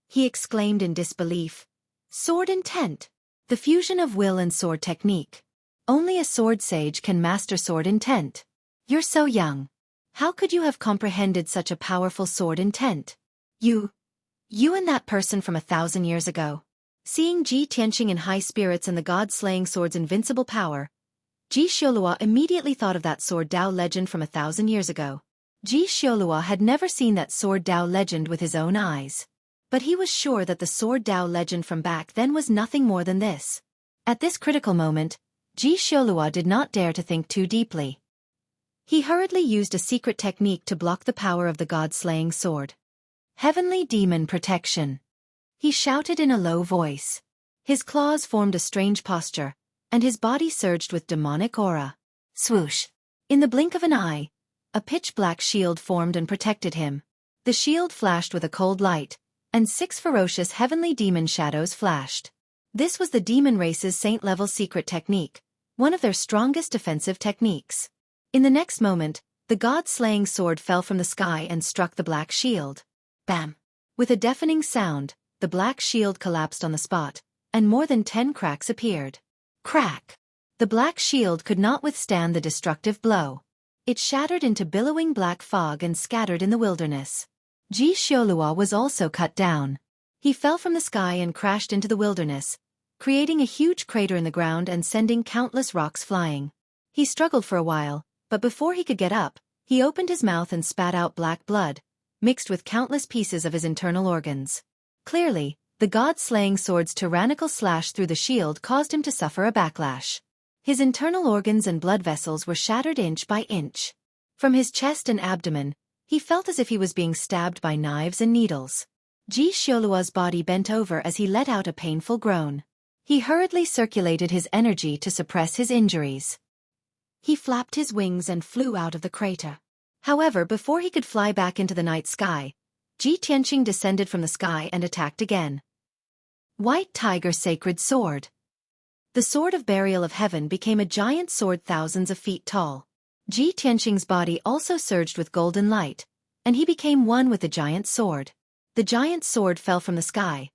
A: He exclaimed in disbelief, "Sword intent! The fusion of will and sword technique. Only a sword sage can master sword intent. You're so young. How could you have comprehended such a powerful sword intent? You and that person from 1,000 years ago." Seeing Ji Tianqing in high spirits and the god-slaying sword's invincible power, Ji Xiaoluo immediately thought of that sword Dao legend from 1,000 years ago. Ji Xiaoluo had never seen that sword Dao legend with his own eyes. But he was sure that the sword Dao legend from back then was nothing more than this. At this critical moment, Ji Xiaoluo did not dare to think too deeply. He hurriedly used a secret technique to block the power of the god-slaying sword. Heavenly Demon Protection. He shouted in a low voice. His claws formed a strange posture, and his body surged with demonic aura. Swoosh! In the blink of an eye, a pitch-black shield formed and protected him. The shield flashed with a cold light, and 6 ferocious heavenly demon shadows flashed. This was the demon race's saint-level secret technique, one of their strongest defensive techniques. In the next moment, the god-slaying sword fell from the sky and struck the black shield. Bam! With a deafening sound, the black shield collapsed on the spot, and more than 10 cracks appeared. Crack! The black shield could not withstand the destructive blow. It shattered into billowing black fog and scattered in the wilderness. Ji Xiaoluo was also cut down. He fell from the sky and crashed into the wilderness, creating a huge crater in the ground and sending countless rocks flying. He struggled for a while, but before he could get up, he opened his mouth and spat out black blood, mixed with countless pieces of his internal organs. Clearly, the god-slaying sword's tyrannical slash through the shield caused him to suffer a backlash. His internal organs and blood vessels were shattered inch by inch. From his chest and abdomen, he felt as if he was being stabbed by knives and needles. Xueqi's body bent over as he let out a painful groan. He hurriedly circulated his energy to suppress his injuries. He flapped his wings and flew out of the crater. However, before he could fly back into the night sky, Ji Tianqing descended from the sky and attacked again. White Tiger Sacred Sword. The Sword of Burial of Heaven became a giant sword thousands of feet tall. Ji Tianqing's body also surged with golden light, and he became one with the giant sword. The giant sword fell from the sky,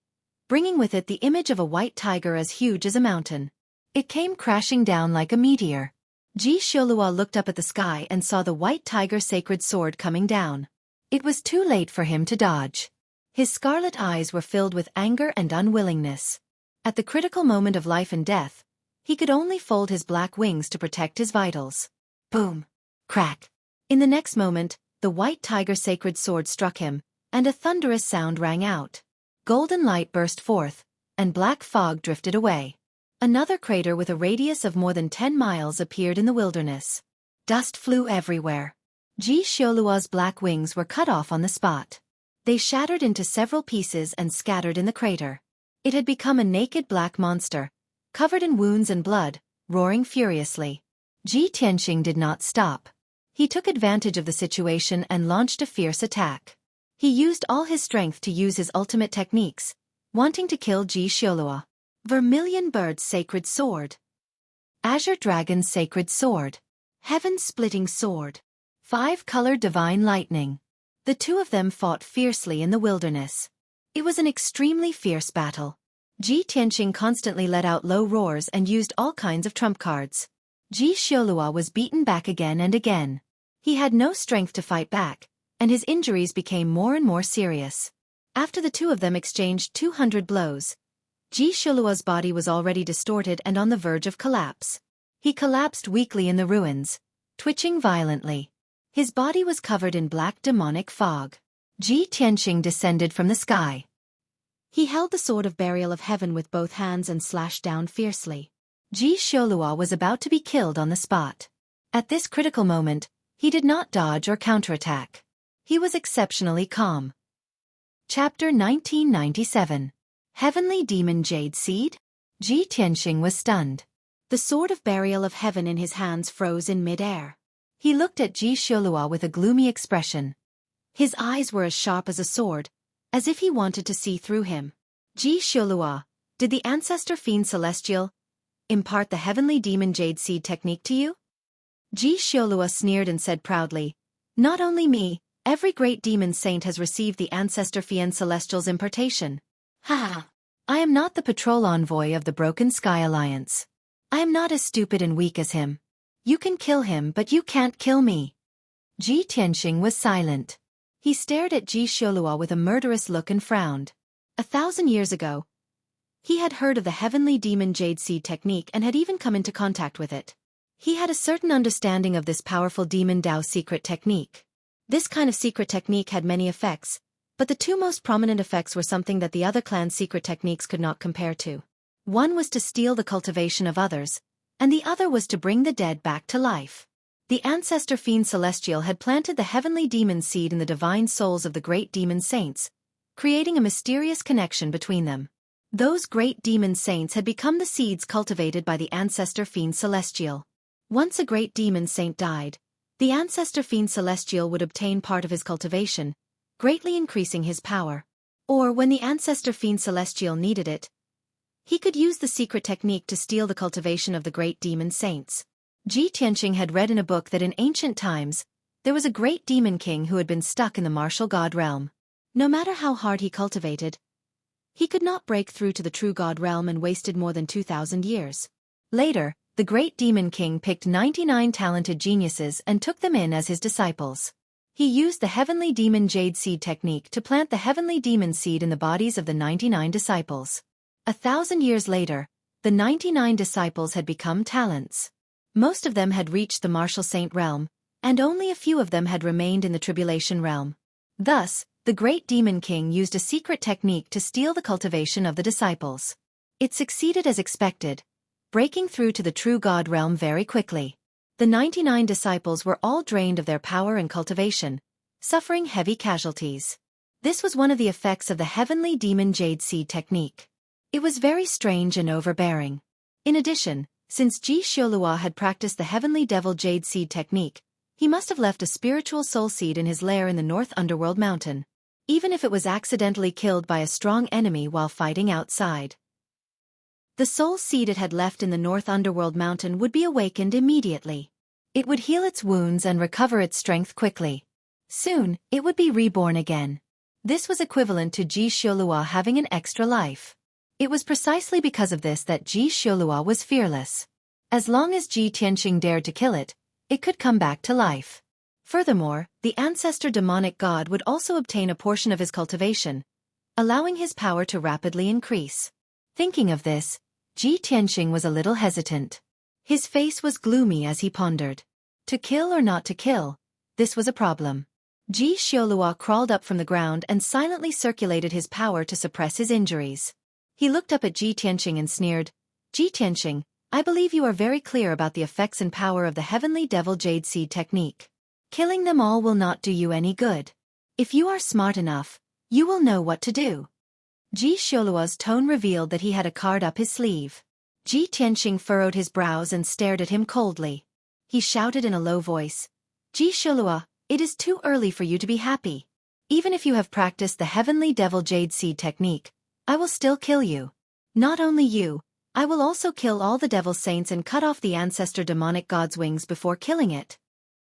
A: bringing with it the image of a white tiger as huge as a mountain. It came crashing down like a meteor. Ji Xuelua looked up at the sky and saw the white tiger sacred sword coming down. It was too late for him to dodge. His scarlet eyes were filled with anger and unwillingness. At the critical moment of life and death, he could only fold his black wings to protect his vitals. Boom! Crack! In the next moment, the white tiger sacred sword struck him, and a thunderous sound rang out. Golden light burst forth, and black fog drifted away. Another crater with a radius of more than 10 miles appeared in the wilderness. Dust flew everywhere. Ji Xuelua's black wings were cut off on the spot. They shattered into several pieces and scattered in the crater. It had become a naked black monster, covered in wounds and blood, roaring furiously. Ji Tianqing did not stop. He took advantage of the situation and launched a fierce attack. He used all his strength to use his ultimate techniques, wanting to kill Ji Xuelua. Vermilion Bird's Sacred Sword. Azure Dragon's Sacred Sword. Heaven-Splitting Sword. 5-Color Divine Lightning. The two of them fought fiercely in the wilderness. It was an extremely fierce battle. Ji Tianqing constantly let out low roars and used all kinds of trump cards. Ji Xuelua was beaten back again and again. He had no strength to fight back, and his injuries became more and more serious. After the two of them exchanged 200 blows, Ji Xuelua's body was already distorted and on the verge of collapse. He collapsed weakly in the ruins, twitching violently. His body was covered in black demonic fog. Ji Tianqing descended from the sky. He held the Sword of Burial of Heaven with both hands and slashed down fiercely. Ji Xuelua was about to be killed on the spot. At this critical moment, he did not dodge or counterattack. He was exceptionally calm. Chapter 1997. Heavenly Demon Jade Seed? Ji Tianqing was stunned. The Sword of Burial of Heaven in his hands froze in mid-air. He looked at Ji Xuelua with a gloomy expression. His eyes were as sharp as a sword, as if he wanted to see through him. Ji Xuelua, did the Ancestor Fiend Celestial impart the Heavenly Demon Jade Seed technique to you? Ji Xuelua sneered and said proudly, "Not only me, every great demon saint has received the Ancestor Fiend Celestial's impartation. Ha! I am not the patrol envoy of the Broken Sky Alliance. I am not as stupid and weak as him. You can kill him, but you can't kill me." Ji Tianqing was silent. He stared at Ji Xuelua with a murderous look and frowned. 1,000 years ago, he had heard of the Heavenly Demon Jade Seed technique and had even come into contact with it. He had a certain understanding of this powerful Demon Dao secret technique. This kind of secret technique had many effects, but the two most prominent effects were something that the other clan's secret techniques could not compare to. One was to steal the cultivation of others, and the other was to bring the dead back to life. The Ancestor Fiend Celestial had planted the Heavenly Demon Seed in the divine souls of the great demon saints, creating a mysterious connection between them. Those great demon saints had become the seeds cultivated by the Ancestor Fiend Celestial. Once a great demon saint died, the Ancestor Fiend Celestial would obtain part of his cultivation, greatly increasing his power. Or when the Ancestor Fiend Celestial needed it, he could use the secret technique to steal the cultivation of the great demon saints. Ji Tianqing had read in a book that in ancient times, there was a great demon king who had been stuck in the martial god realm. No matter how hard he cultivated, he could not break through to the true god realm and wasted more than 2,000 years. Later, the great demon king picked 99 talented geniuses and took them in as his disciples. He used the Heavenly Demon Jade Seed technique to plant the Heavenly Demon Seed in the bodies of the 99 disciples. 1,000 years later, the 99 disciples had become talents. Most of them had reached the martial saint realm, and only a few of them had remained in the tribulation realm. Thus, the great demon king used a secret technique to steal the cultivation of the disciples. It succeeded as expected, breaking through to the true God realm very quickly. The 99 disciples were all drained of their power and cultivation, suffering heavy casualties. This was one of the effects of the Heavenly Demon Jade Seed technique. It was very strange and overbearing. In addition, since Xueqi had practiced the Heavenly Devil Jade Seed technique, he must have left a spiritual soul seed in his lair in the North Underworld Mountain, even if it was accidentally killed by a strong enemy while fighting outside. The soul seed it had left in the North Underworld Mountain would be awakened immediately. It would heal its wounds and recover its strength quickly. Soon, it would be reborn again. This was equivalent to Xueqi having an extra life. It was precisely because of this that Xueqi was fearless. As long as Ji Tianqing dared to kill it, it could come back to life. Furthermore, the ancestor demonic god would also obtain a portion of his cultivation, allowing his power to rapidly increase. Thinking of this, Ji Tianqing was a little hesitant. His face was gloomy as he pondered. To kill or not to kill, this was a problem. Xueqi crawled up from the ground and silently circulated his power to suppress his injuries. He looked up at Ji Tianqing and sneered, "Ji Tianqing, I believe you are very clear about the effects and power of the Heavenly Devil Jade Seed technique. Killing them all will not do you any good. If you are smart enough, you will know what to do." Xueqi's tone revealed that he had a card up his sleeve. Ji Tianqing furrowed his brows and stared at him coldly. He shouted in a low voice, "Xueqi, it is too early for you to be happy. Even if you have practiced the Heavenly Devil Jade Seed technique, I will still kill you. Not only you, I will also kill all the devil saints and cut off the ancestor demonic god's wings before killing it."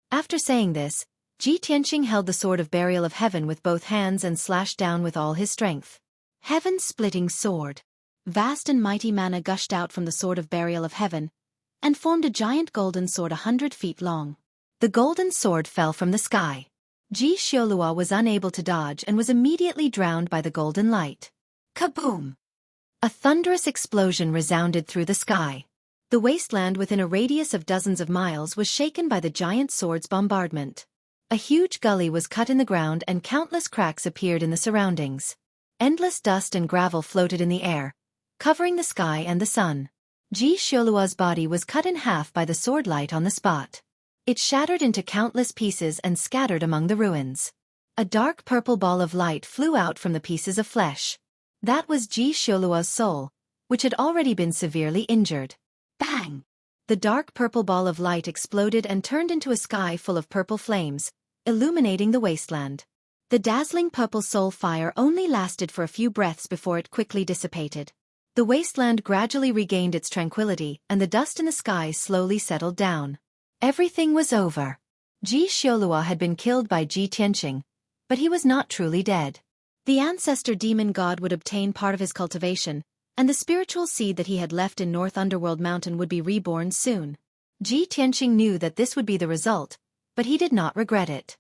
A: After saying this, Ji Tianqing held the sword of burial of heaven with both hands and slashed down with all his strength. Heaven-splitting sword. Vast and mighty mana gushed out from the sword of burial of heaven, and formed a giant golden sword 100 feet long. The golden sword fell from the sky. Xueqi was unable to dodge and was immediately drowned by the golden light. Kaboom! A thunderous explosion resounded through the sky. The wasteland within a radius of dozens of miles was shaken by the giant sword's bombardment. A huge gully was cut in the ground and countless cracks appeared in the surroundings. Endless dust and gravel floated in the air, covering the sky and the sun. Xueqi's body was cut in half by the sword light on the spot. It shattered into countless pieces and scattered among the ruins. A dark purple ball of light flew out from the pieces of flesh. That was Xueqi's soul, which had already been severely injured. Bang! The dark purple ball of light exploded and turned into a sky full of purple flames, illuminating the wasteland. The dazzling purple soul fire only lasted for a few breaths before it quickly dissipated. The wasteland gradually regained its tranquility and the dust in the sky slowly settled down. Everything was over. Xueqi had been killed by Ji Tianqing, but he was not truly dead. The ancestor demon god would obtain part of his cultivation, and the spiritual seed that he had left in North Underworld Mountain would be reborn soon. Ji Tianqing knew that this would be the result, but he did not regret it.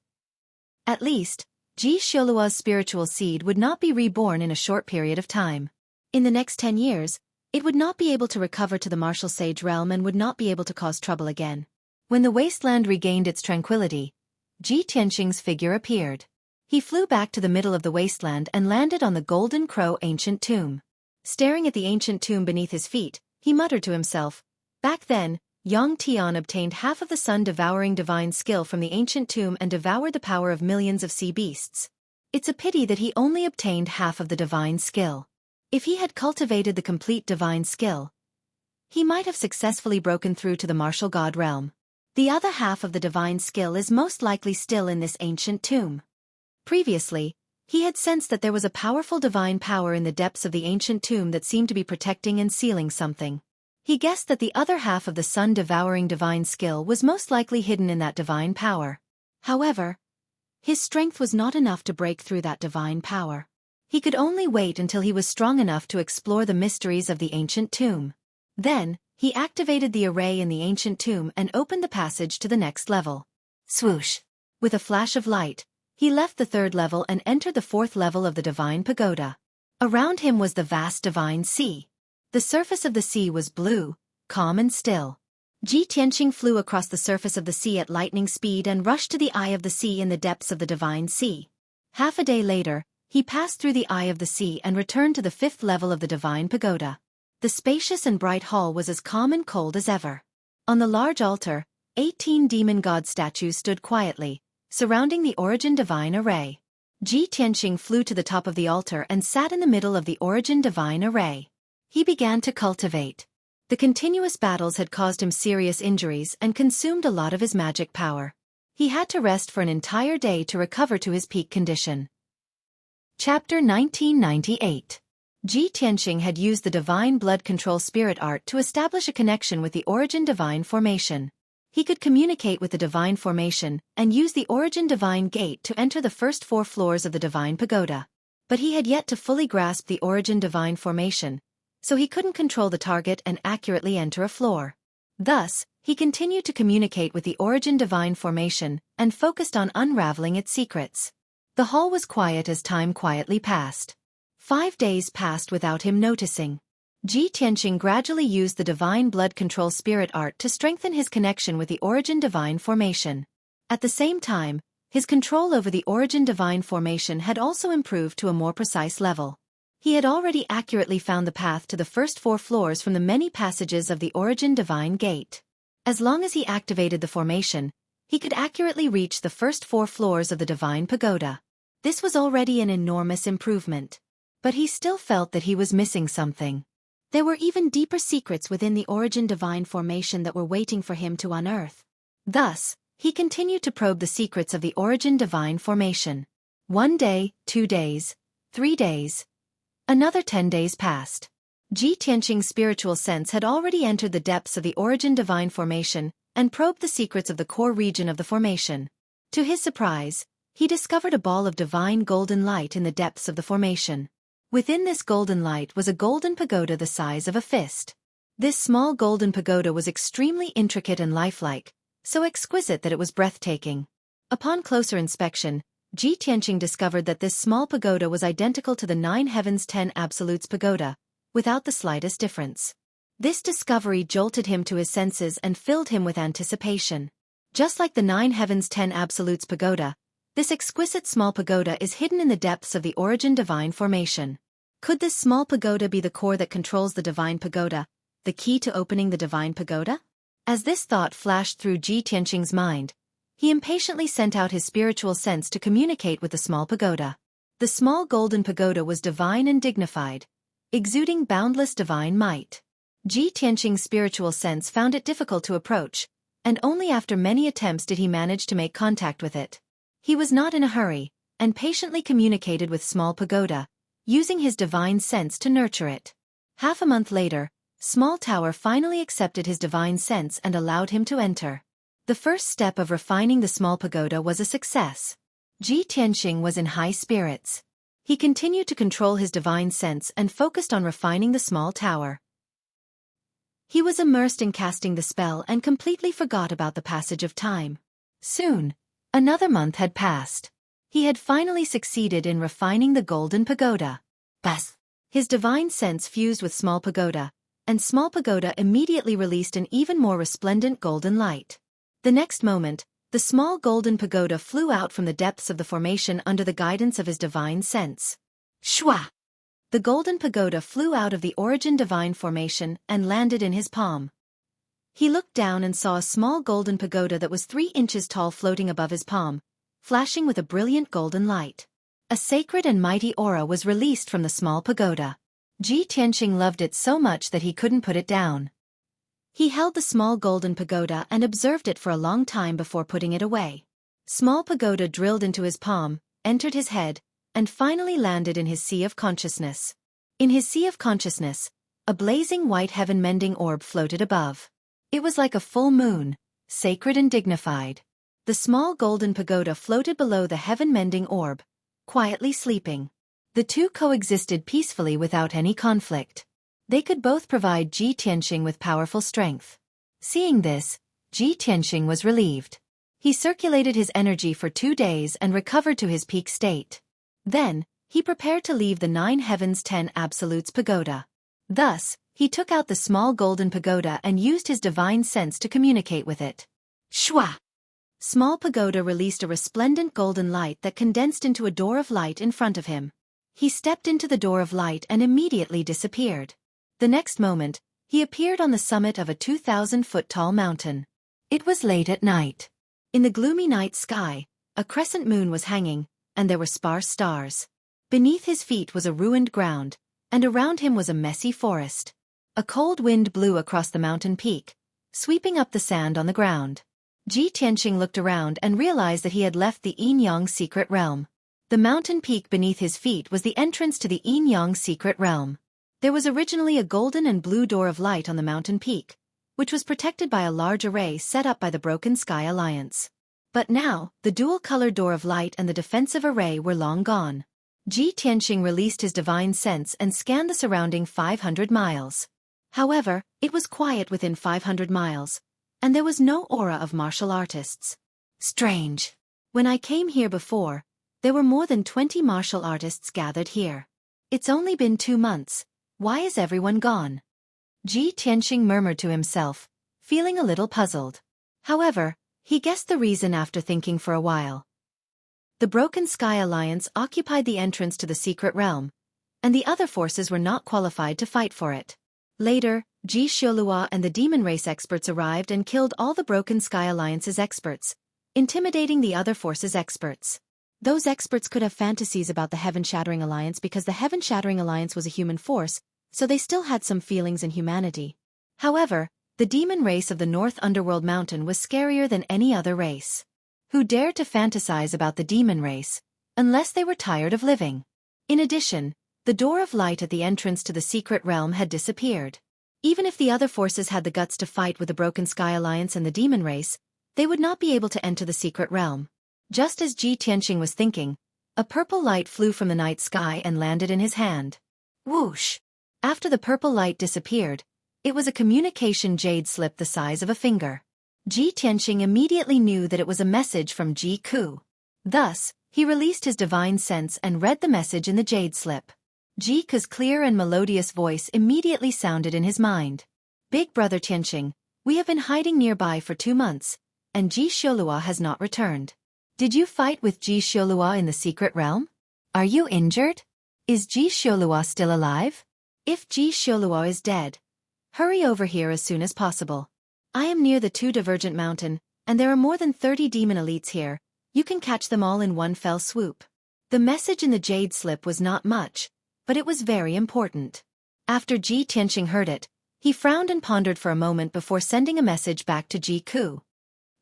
A: At least, Xueqi's spiritual seed would not be reborn in a short period of time. In the next 10 years, it would not be able to recover to the martial sage realm and would not be able to cause trouble again. When the wasteland regained its tranquility, Ji Tianqing's figure appeared. He flew back to the middle of the wasteland and landed on the Golden Crow ancient tomb. Staring at the ancient tomb beneath his feet, he muttered to himself, "Back then, Yang Tian obtained half of the sun-devouring divine skill from the ancient tomb and devoured the power of millions of sea beasts. It's a pity that he only obtained half of the divine skill. If he had cultivated the complete divine skill, he might have successfully broken through to the martial god realm. The other half of the divine skill is most likely still in this ancient tomb." Previously, he had sensed that there was a powerful divine power in the depths of the ancient tomb that seemed to be protecting and sealing something. He guessed that the other half of the sun-devouring divine skill was most likely hidden in that divine power. However, his strength was not enough to break through that divine power. He could only wait until he was strong enough to explore the mysteries of the ancient tomb. Then, he activated the array in the ancient tomb and opened the passage to the next level. Swoosh! With a flash of light, he left the third level and entered the fourth level of the divine pagoda. Around him was the vast divine sea. The surface of the sea was blue, calm and still. Ji Tianqing flew across the surface of the sea at lightning speed and rushed to the eye of the sea in the depths of the divine sea. Half a day later, he passed through the eye of the sea and returned to the fifth level of the divine pagoda. The spacious and bright hall was as calm and cold as ever. On the large altar, 18 demon god statues stood quietly, surrounding the origin divine array. Ji Tianqing flew to the top of the altar and sat in the middle of the origin divine array. He began to cultivate. The continuous battles had caused him serious injuries and consumed a lot of his magic power. He had to rest for an entire day to recover to his peak condition. Chapter 1998. Ji Tianqing had used the divine blood control spirit art to establish a connection with the origin divine formation. He could communicate with the divine formation and use the origin divine gate to enter the first 4 floors of the divine pagoda. But he had yet to fully grasp the origin divine formation, so he couldn't control the target and accurately enter a floor. Thus, he continued to communicate with the origin divine formation and focused on unraveling its secrets. The hall was quiet as time quietly passed. 5 days passed without him noticing. Ji Tianqing gradually used the divine blood control spirit art to strengthen his connection with the origin divine formation. At the same time, his control over the origin divine formation had also improved to a more precise level. He had already accurately found the path to the first 4 floors from the many passages of the origin divine gate. As long as he activated the formation, he could accurately reach the first 4 floors of the divine pagoda. This was already an enormous improvement. But he still felt that he was missing something. There were even deeper secrets within the origin divine formation that were waiting for him to unearth. Thus, he continued to probe the secrets of the origin divine formation. 1 day, 2 days, 3 days. Another 10 days passed. Ji Tianqing's spiritual sense had already entered the depths of the origin divine formation and probed the secrets of the core region of the formation. To his surprise, he discovered a ball of divine golden light in the depths of the formation. Within this golden light was a golden pagoda the size of a fist. This small golden pagoda was extremely intricate and lifelike, so exquisite that it was breathtaking. Upon closer inspection, Ji Tianqing discovered that this small pagoda was identical to the 9 Heavens 10 Absolutes pagoda, without the slightest difference. This discovery jolted him to his senses and filled him with anticipation. Just like the 9 Heavens 10 Absolutes pagoda, this exquisite small pagoda is hidden in the depths of the origin divine formation. Could this small pagoda be the core that controls the divine pagoda, the key to opening the divine pagoda? As this thought flashed through Ji Tianqing's mind, he impatiently sent out his spiritual sense to communicate with the small pagoda. The small golden pagoda was divine and dignified, exuding boundless divine might. Ji Tianqing's spiritual sense found it difficult to approach, and only after many attempts did he manage to make contact with it. He was not in a hurry, and patiently communicated with small pagoda, using his divine sense to nurture it. Half a month later, Small Tower finally accepted his divine sense and allowed him to enter. The first step of refining the small pagoda was a success. Ji Tianqing was in high spirits. He continued to control his divine sense and focused on refining the small tower. He was immersed in casting the spell and completely forgot about the passage of time. Soon, another month had passed. He had finally succeeded in refining the golden pagoda. Bas! His divine sense fused with small pagoda, and small pagoda immediately released an even more resplendent golden light. The next moment, the small golden pagoda flew out from the depths of the formation under the guidance of his divine sense. Shwa! The golden pagoda flew out of the origin divine formation and landed in his palm. He looked down and saw a small golden pagoda that was 3 inches tall floating above his palm, flashing with a brilliant golden light. A sacred and mighty aura was released from the small pagoda. Ji Tianqing loved it so much that he couldn't put it down. He held the small golden pagoda and observed it for a long time before putting it away. Small pagoda drilled into his palm, entered his head, and finally landed in his sea of consciousness. In his sea of consciousness, a blazing white heaven-mending orb floated above. It was like a full moon, sacred and dignified. The small golden pagoda floated below the heaven-mending orb, quietly sleeping. The two coexisted peacefully without any conflict. They could both provide Ji Tianqing with powerful strength. Seeing this, Ji Tianqing was relieved. He circulated his energy for 2 days and recovered to his peak state. Then, he prepared to leave the 9 Heavens 10 Absolutes pagoda. Thus, he took out the small golden pagoda and used his divine sense to communicate with it. Shwa! Small pagoda released a resplendent golden light that condensed into a door of light in front of him. He stepped into the door of light and immediately disappeared. The next moment, he appeared on the summit of a 2,000-foot-tall mountain. It was late at night. In the gloomy night sky, a crescent moon was hanging, and there were sparse stars. Beneath his feet was a ruined ground, and around him was a messy forest. A cold wind blew across the mountain peak, sweeping up the sand on the ground. Ji Tianqing looked around and realized that he had left the Yin-Yang secret realm. The mountain peak beneath his feet was the entrance to the Yin-Yang secret realm. There was originally a golden and blue door of light on the mountain peak, which was protected by a large array set up by the Broken Sky Alliance. But now, the dual-colored door of light and the defensive array were long gone. Ji Tianqing released his divine sense and scanned the surrounding 500 miles. However, it was quiet within 500 miles, and there was no aura of martial artists. Strange. When I came here before, there were more than 20 martial artists gathered here. It's only been 2 months. Why is everyone gone? Ji Tianqing murmured to himself, feeling a little puzzled. However, he guessed the reason after thinking for a while. The Broken Sky Alliance occupied the entrance to the secret realm, and the other forces were not qualified to fight for it. Later, Ji Xiaolua and the demon race experts arrived and killed all the Broken Sky Alliance's experts, intimidating the other forces' experts. Those experts could have fantasies about the Heaven-Shattering Alliance because the Heaven-Shattering Alliance was a human force, so they still had some feelings in humanity. However, the demon race of the North Underworld Mountain was scarier than any other race. Who dared to fantasize about the demon race, unless they were tired of living? In addition, the door of light at the entrance to the secret realm had disappeared. Even if the other forces had the guts to fight with the Broken Sky Alliance and the demon race, they would not be able to enter the secret realm. Just as Ji Tianqing was thinking, a purple light flew from the night sky and landed in his hand. Whoosh! After the purple light disappeared, it was a communication jade slip the size of a finger. Ji Tianqing immediately knew that it was a message from Ji Ku. Thus, he released his divine sense and read the message in the jade slip. Ji Ku's clear and melodious voice immediately sounded in his mind. Big brother Tianqing, we have been hiding nearby for 2 months, and Ji Xiaolua has not returned. Did you fight with Ji Xiaolua in the secret realm? Are you injured? Is Ji Xiaolua still alive? If Ji Xiaolua is dead, hurry over here as soon as possible. I am near the 2 Divergent Mountain, and there are more than 30 demon elites here. You can catch them all in one fell swoop. The message in the jade slip was not much, but it was very important. After Ji Tianqing heard it, he frowned and pondered for a moment before sending a message back to Ji Ku.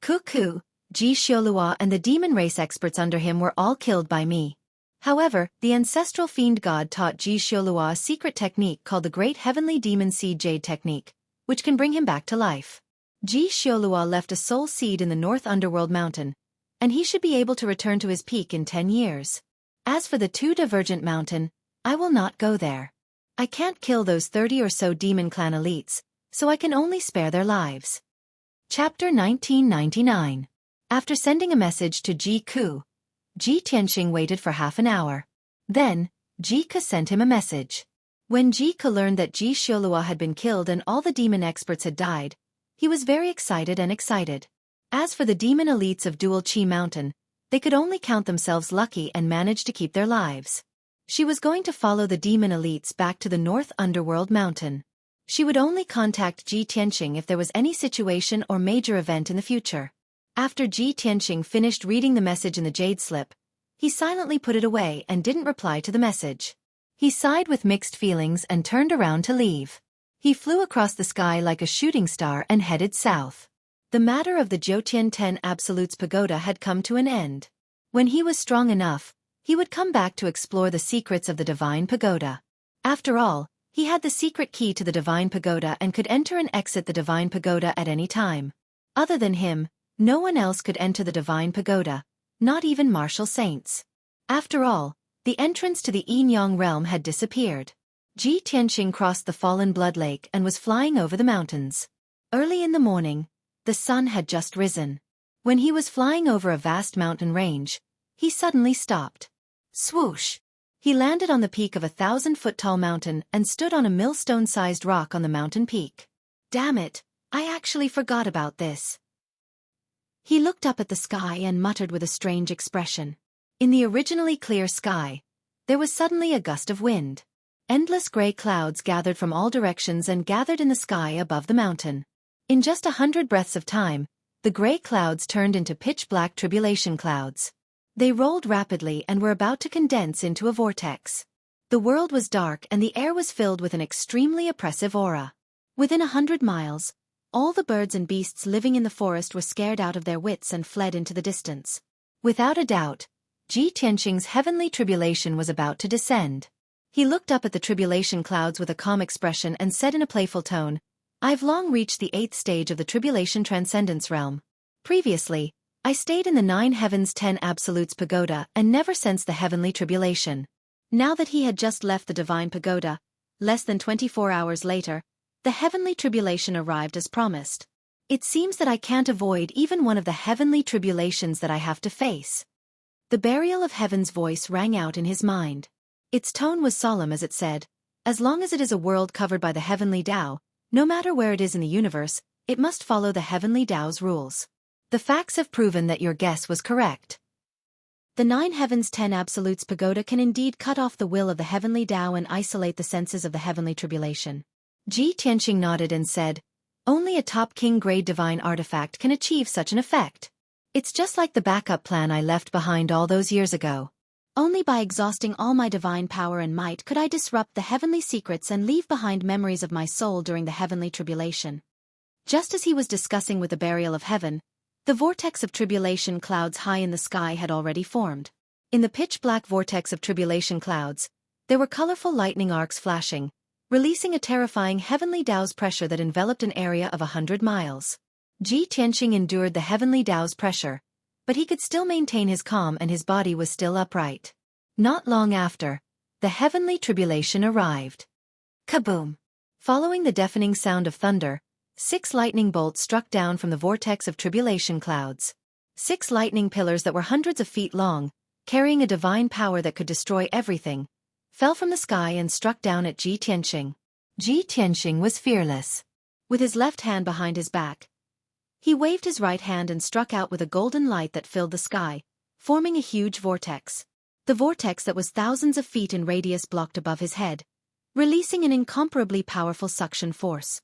A: Ku, Ji Xiaolua and the demon race experts under him were all killed by me. However, the ancestral fiend god taught Ji Xiaolua a secret technique called the Great Heavenly Demon Seed Jade Technique, which can bring him back to life. Ji Xiaolua left a soul seed in the North Underworld Mountain, and he should be able to return to his peak in 10 years. As for the 2 Divergent Mountain, I will not go there. I can't kill those 30 or so demon clan elites, so I can only spare their lives. Chapter 1999. After sending a message to Ji Ku, Ji Tianqing waited for half an hour. Then, Ji Ku sent him a message. When Ji Ku learned that Ji Xiaolua had been killed and all the demon experts had died, he was very excited. As for the demon elites of Dual Qi Mountain, they could only count themselves lucky and manage to keep their lives. She was going to follow the demon elites back to the North Underworld Mountain. She would only contact Ji Tianqing if there was any situation or major event in the future. After Ji Tianqing finished reading the message in the jade slip, he silently put it away and didn't reply to the message. He sighed with mixed feelings and turned around to leave. He flew across the sky like a shooting star and headed south. The matter of the Jiutian 10 Absolutes Pagoda had come to an end. When he was strong enough, he would come back to explore the secrets of the Divine Pagoda. After all, he had the secret key to the Divine Pagoda and could enter and exit the Divine Pagoda at any time. Other than him, no one else could enter the Divine Pagoda, not even martial saints. After all, the entrance to the Yin-Yang realm had disappeared. Ji Tianqing crossed the fallen blood lake and was flying over the mountains. Early in the morning, the sun had just risen. When he was flying over a vast mountain range, he suddenly stopped. Swoosh! He landed on the peak of a 1,000-foot-tall mountain and stood on a millstone-sized rock on the mountain peak. Damn it, I actually forgot about this. He looked up at the sky and muttered with a strange expression. In the originally clear sky, there was suddenly a gust of wind. Endless gray clouds gathered from all directions and gathered in the sky above the mountain. In just 100 breaths of time, the gray clouds turned into pitch-black tribulation clouds. They rolled rapidly and were about to condense into a vortex. The world was dark and the air was filled with an extremely oppressive aura. Within 100 miles, all the birds and beasts living in the forest were scared out of their wits and fled into the distance. Without a doubt, Ji Tianqing's heavenly tribulation was about to descend. He looked up at the tribulation clouds with a calm expression and said in a playful tone, "I've long reached the 8th stage of the tribulation transcendence realm. Previously, I stayed in the 9 heavens 10 absolutes pagoda and never sensed the heavenly tribulation." Now that he had just left the divine pagoda, less than 24 hours later, the heavenly tribulation arrived as promised. It seems that I can't avoid even one of the heavenly tribulations that I have to face. The burial of heaven's voice rang out in his mind. Its tone was solemn as it said, "As long as it is a world covered by the heavenly Tao, no matter where it is in the universe, it must follow the heavenly Tao's rules. The facts have proven that your guess was correct. The 9 heavens 10 absolutes pagoda can indeed cut off the will of the heavenly Tao and isolate the senses of the heavenly tribulation." Ji Tianqing nodded and said, "Only a top king-grade divine artifact can achieve such an effect. It's just like the backup plan I left behind all those years ago. Only by exhausting all my divine power and might could I disrupt the heavenly secrets and leave behind memories of my soul during the heavenly tribulation." Just as he was discussing with the burial of heaven, the vortex of tribulation clouds high in the sky had already formed. In the pitch-black vortex of tribulation clouds, there were colorful lightning arcs flashing, releasing a terrifying heavenly Tao's pressure that enveloped an area of 100 miles. Ji Tianqing endured the heavenly Tao's pressure, but he could still maintain his calm and his body was still upright. Not long after, the heavenly tribulation arrived. Kaboom! Following the deafening sound of thunder, 6 lightning bolts struck down from the vortex of tribulation clouds. 6 lightning pillars that were hundreds of feet long, carrying a divine power that could destroy everything, fell from the sky and struck down at Ji Tianqing. Ji Tianqing was fearless. With his left hand behind his back, he waved his right hand and struck out with a golden light that filled the sky, forming a huge vortex. The vortex that was thousands of feet in radius blocked above his head, releasing an incomparably powerful suction force.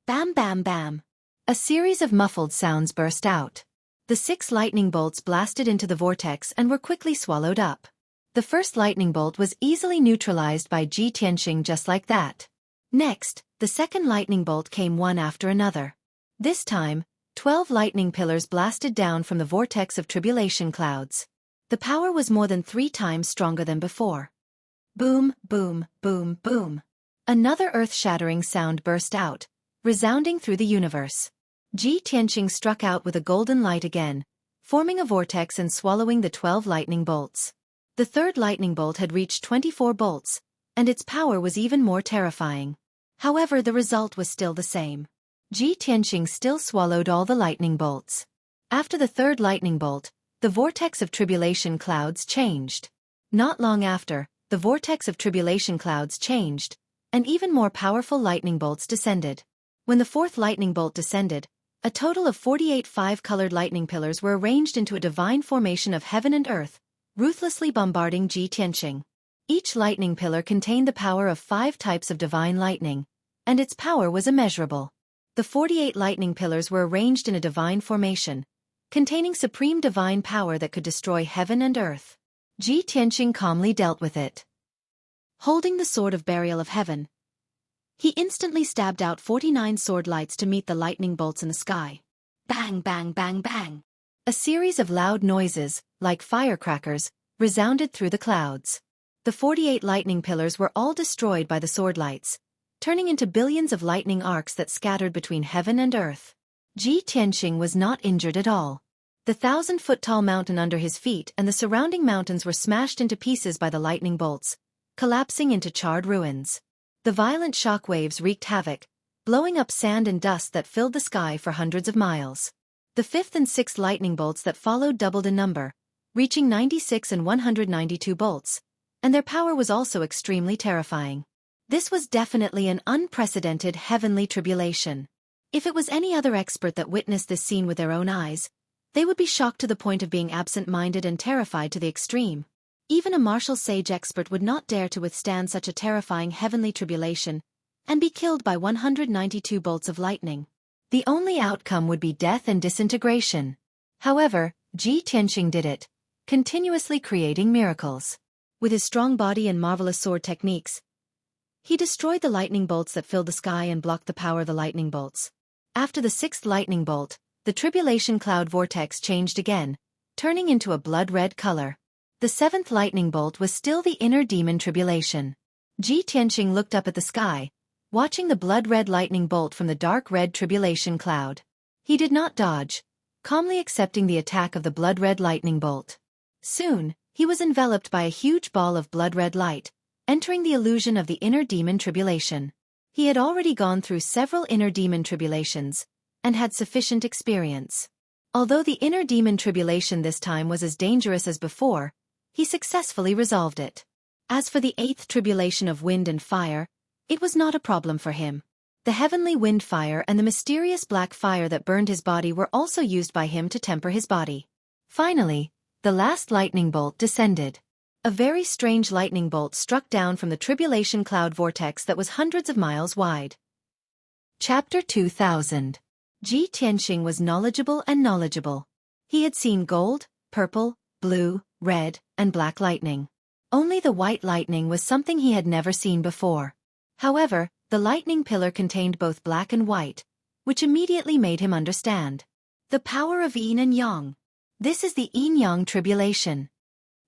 A: Bam bam bam. A series of muffled sounds burst out. The 6 lightning bolts blasted into the vortex and were quickly swallowed up. The first lightning bolt was easily neutralized by Ji Tianqing just like that. Next, the second lightning bolt came one after another. This time, 12 lightning pillars blasted down from the vortex of tribulation clouds. The power was more than 3 times stronger than before. Boom, boom, boom, boom. Another earth-shattering sound burst out, resounding through the universe. Ji Tianqing struck out with a golden light again, forming a vortex and swallowing the 12 lightning bolts. The third lightning bolt had reached 24 bolts, and its power was even more terrifying. However, the result was still the same. Ji Tianqing still swallowed all the lightning bolts. After the third lightning bolt, the vortex of tribulation clouds changed. Not long after, the vortex of tribulation clouds changed, and even more powerful lightning bolts descended. When the fourth lightning bolt descended, a total of 48 5-colored lightning pillars were arranged into a divine formation of heaven and earth, ruthlessly bombarding Ji Tianqing. Each lightning pillar contained the power of 5 types of divine lightning, and its power was immeasurable. The 48 lightning pillars were arranged in a divine formation, containing supreme divine power that could destroy heaven and earth. Ji Tianqing calmly dealt with it. Holding the sword of burial of heaven, he instantly stabbed out 49 sword lights to meet the lightning bolts in the sky. Bang, bang, bang, bang. A series of loud noises, like firecrackers, resounded through the clouds. The 48 lightning pillars were all destroyed by the sword lights, turning into billions of lightning arcs that scattered between heaven and earth. Ji Tianqing was not injured at all. The 1,000-foot-tall mountain under his feet and the surrounding mountains were smashed into pieces by the lightning bolts, collapsing into charred ruins. The violent shock waves wreaked havoc, blowing up sand and dust that filled the sky for hundreds of miles. The fifth and sixth lightning bolts that followed doubled in number, reaching 96 and 192 bolts, and their power was also extremely terrifying. This was definitely an unprecedented heavenly tribulation. If it was any other expert that witnessed this scene with their own eyes, they would be shocked to the point of being absent-minded and terrified to the extreme. Even a martial sage expert would not dare to withstand such a terrifying heavenly tribulation and be killed by 192 bolts of lightning. The only outcome would be death and disintegration. However, Ji Tianxing did it, continuously creating miracles. With his strong body and marvelous sword techniques, he destroyed the lightning bolts that filled the sky and blocked the power of the lightning bolts. After the sixth lightning bolt, the tribulation cloud vortex changed again, turning into a blood-red color. The seventh lightning bolt was still the inner demon tribulation. Ji Tianxing looked up at the sky, watching the blood-red lightning bolt from the dark red tribulation cloud. He did not dodge, calmly accepting the attack of the blood-red lightning bolt. Soon, he was enveloped by a huge ball of blood-red light, entering the illusion of the inner demon tribulation. He had already gone through several inner demon tribulations, and had sufficient experience. Although the inner demon tribulation this time was as dangerous as before, he successfully resolved it. As for the eighth tribulation of wind and fire, it was not a problem for him. The heavenly wind fire and the mysterious black fire that burned his body were also used by him to temper his body. Finally, the last lightning bolt descended. A very strange lightning bolt struck down from the tribulation cloud vortex that was hundreds of miles wide. Chapter 2000. Ji Tianxing was knowledgeable and knowledgeable. He had seen gold, purple, blue, red, and black lightning. Only the white lightning was something he had never seen before. However, the lightning pillar contained both black and white, which immediately made him understand. The power of yin and yang. This is the yin-yang tribulation.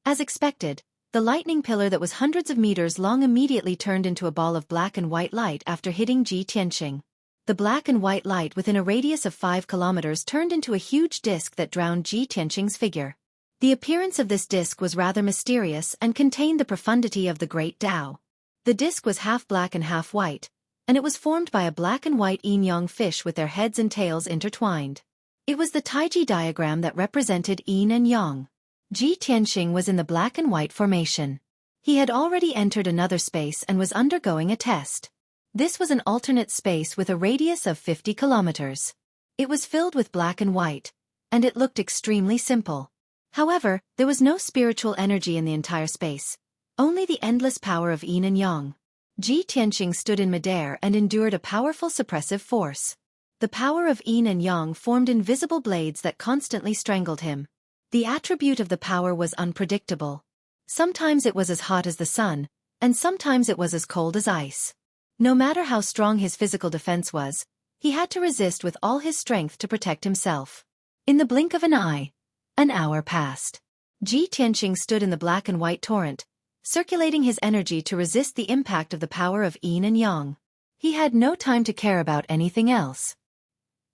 A: As expected, the lightning pillar that was hundreds of meters long immediately turned into a ball of black and white light after hitting Ji Tianxing. The black and white light within a radius of 5 kilometers turned into a huge disc that drowned Ji Tianxing's figure. The appearance of this disc was rather mysterious and contained the profundity of the Great Tao. The disc was half black and half white, and it was formed by a black and white yin-yang fish with their heads and tails intertwined. It was the Taiji diagram that represented yin and yang. Ji Tianxing was in the black and white formation. He had already entered another space and was undergoing a test. This was an alternate space with a radius of 50 kilometers. It was filled with black and white, and it looked extremely simple. However, there was no spiritual energy in the entire space, only the endless power of yin and yang. Ji Tianxing stood in midair and endured a powerful suppressive force. The power of yin and yang formed invisible blades that constantly strangled him. The attribute of the power was unpredictable. Sometimes it was as hot as the sun, and sometimes it was as cold as ice. No matter how strong his physical defense was, he had to resist with all his strength to protect himself. In the blink of an eye, an hour passed. Ji Tianxing stood in the black and white torrent, circulating his energy to resist the impact of the power of yin and yang. He had no time to care about anything else.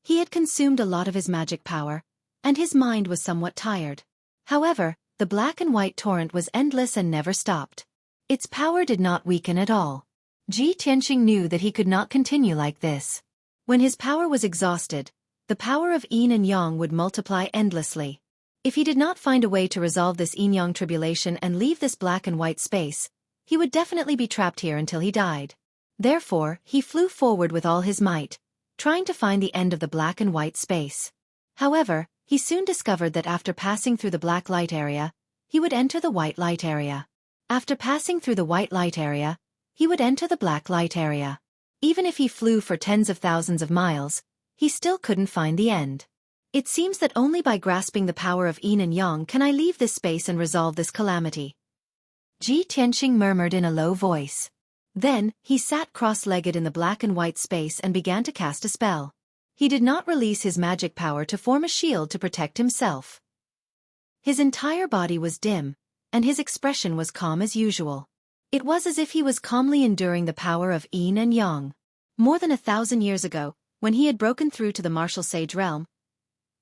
A: He had consumed a lot of his magic power, and his mind was somewhat tired. However, the black and white torrent was endless and never stopped. Its power did not weaken at all. Ji Tianxing knew that he could not continue like this. When his power was exhausted, the power of yin and yang would multiply endlessly. If he did not find a way to resolve this yin-yang tribulation and leave this black and white space, he would definitely be trapped here until he died. Therefore, he flew forward with all his might, trying to find the end of the black and white space. However, he soon discovered that after passing through the black light area, he would enter the white light area. After passing through the white light area, he would enter the black light area. Even if he flew for tens of thousands of miles, he still couldn't find the end. It seems that only by grasping the power of yin and yang can I leave this space and resolve this calamity. Ji Tianxing murmured in a low voice. Then, he sat cross-legged in the black and white space and began to cast a spell. He did not release his magic power to form a shield to protect himself. His entire body was dim, and his expression was calm as usual. It was as if he was calmly enduring the power of yin and yang. More than 1,000 years ago, when he had broken through to the martial sage realm,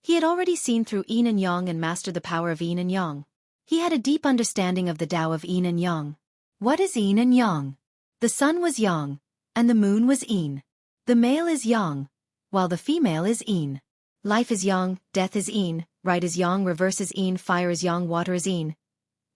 A: he had already seen through yin and yang and mastered the power of yin and yang. He had a deep understanding of the Tao of yin and yang. What is yin and yang? The sun was yang, and the moon was yin. The male is yang, while the female is yin. Life is yang, death is yin, right is yang, reverse is yin, fire is yang, water is yin.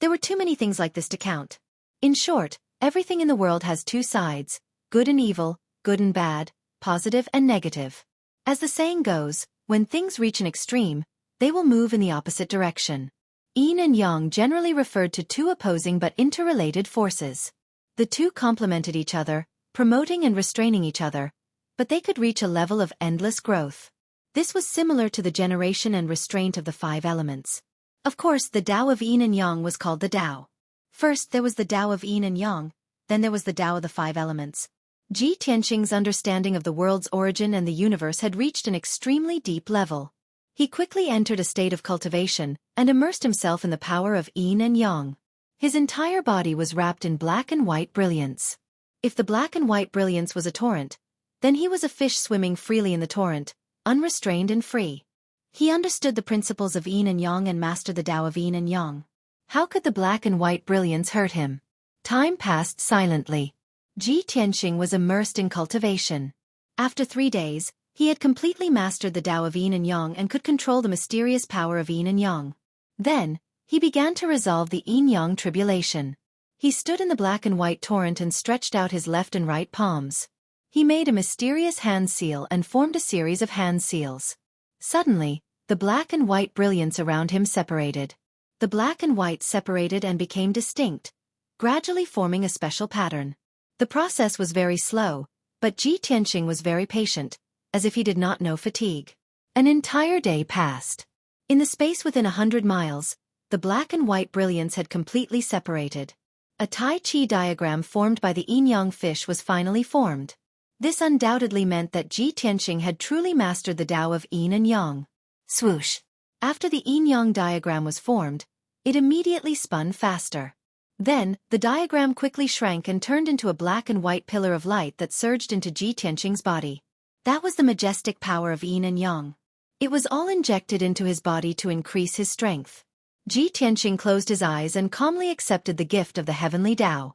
A: There were too many things like this to count. In short, everything in the world has two sides, good and evil, good and bad, positive and negative. As the saying goes, when things reach an extreme, they will move in the opposite direction. Yin and yang generally referred to two opposing but interrelated forces. The two complemented each other, promoting and restraining each other, but they could reach a level of endless growth. This was similar to the generation and restraint of the five elements. Of course, the Tao of Yin and Yang was called the Tao. First, there was the Tao of Yin and Yang, then there was the Tao of the five elements. Ji Tianxing's understanding of the world's origin and the universe had reached an extremely deep level. He quickly entered a state of cultivation and immersed himself in the power of Yin and Yang. His entire body was wrapped in black and white brilliance. If the black and white brilliance was a torrent, then he was a fish swimming freely in the torrent, unrestrained and free. He understood the principles of Yin and Yang and mastered the Tao of Yin and Yang. How could the black and white brilliance hurt him? Time passed silently. Ji Tianxing was immersed in cultivation. After 3 days, he had completely mastered the Tao of Yin and Yang and could control the mysterious power of Yin and Yang. Then, he began to resolve the yin-yang tribulation. He stood in the black and white torrent and stretched out his left and right palms. He made a mysterious hand seal and formed a series of hand seals. Suddenly, the black and white brilliance around him separated. The black and white separated and became distinct, gradually forming a special pattern. The process was very slow, but Ji Tianxing was very patient, as if he did not know fatigue. An entire day passed. In the space within 100 miles, the black and white brilliance had completely separated. A Tai Chi diagram formed by the yin-yang fish was finally formed. This undoubtedly meant that Ji Tianxing had truly mastered the Tao of Yin and Yang. Swoosh! After the yin-yang diagram was formed, it immediately spun faster. Then, the diagram quickly shrank and turned into a black and white pillar of light that surged into Ji Tianxing's body. That was the majestic power of Yin and Yang. It was all injected into his body to increase his strength. Ji Tianxing closed his eyes and calmly accepted the gift of the heavenly Tao.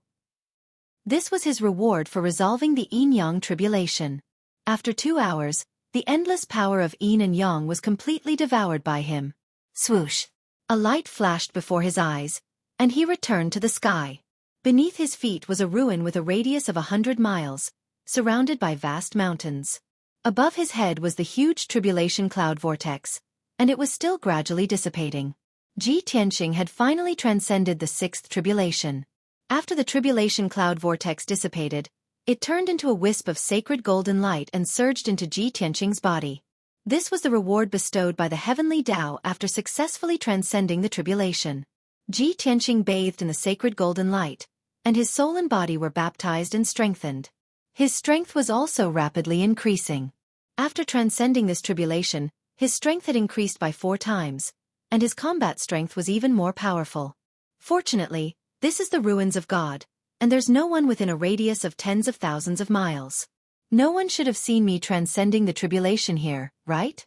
A: This was his reward for resolving the yin-yang tribulation. After 2 hours, the endless power of Yin and Yang was completely devoured by him. Swoosh! A light flashed before his eyes, and he returned to the sky. Beneath his feet was a ruin with a radius of 100 miles, surrounded by vast mountains. Above his head was the huge tribulation cloud vortex, and it was still gradually dissipating. Ji Tianxing had finally transcended the 6th tribulation. After the tribulation cloud vortex dissipated, it turned into a wisp of sacred golden light and surged into Ji Tianxing's body. This was the reward bestowed by the heavenly Tao after successfully transcending the tribulation. Ji Tianxing bathed in the sacred golden light, and his soul and body were baptized and strengthened. His strength was also rapidly increasing. After transcending this tribulation, his strength had increased by 4 times, and his combat strength was even more powerful. Fortunately, this is the ruins of God, and there's no one within a radius of tens of thousands of miles. No one should have seen me transcending the tribulation here, right?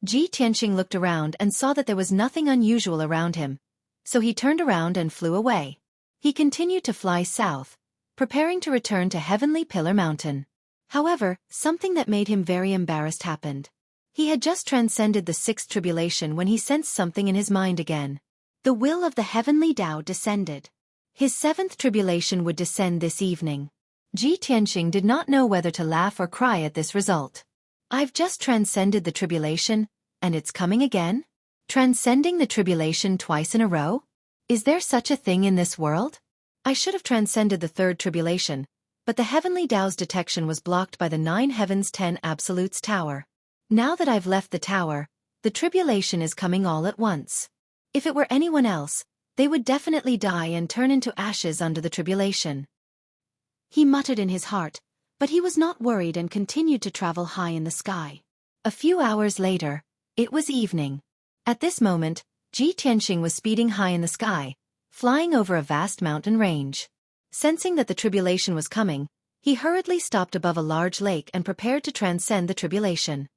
A: Ji Tianxing looked around and saw that there was nothing unusual around him, so he turned around and flew away. He continued to fly south, preparing to return to Heavenly Pillar Mountain. However, something that made him very embarrassed happened. He had just transcended the 6th tribulation when he sensed something in his mind again. The will of the heavenly Tao descended. His 7th tribulation would descend this evening. Ji Tianxing did not know whether to laugh or cry at this result. I've just transcended the tribulation, and it's coming again? Transcending the tribulation twice in a row? Is there such a thing in this world? I should have transcended the 3rd tribulation, but the heavenly Tao's detection was blocked by the 9 Heavens 10 Absolutes Tower. Now that I've left the tower, the tribulation is coming all at once. If it were anyone else, they would definitely die and turn into ashes under the tribulation. He muttered in his heart, but he was not worried and continued to travel high in the sky. A few hours later, it was evening. At this moment, Ji Tianxing was speeding high in the sky, flying over a vast mountain range. Sensing that the tribulation was coming, he hurriedly stopped above a large lake and prepared to transcend the tribulation.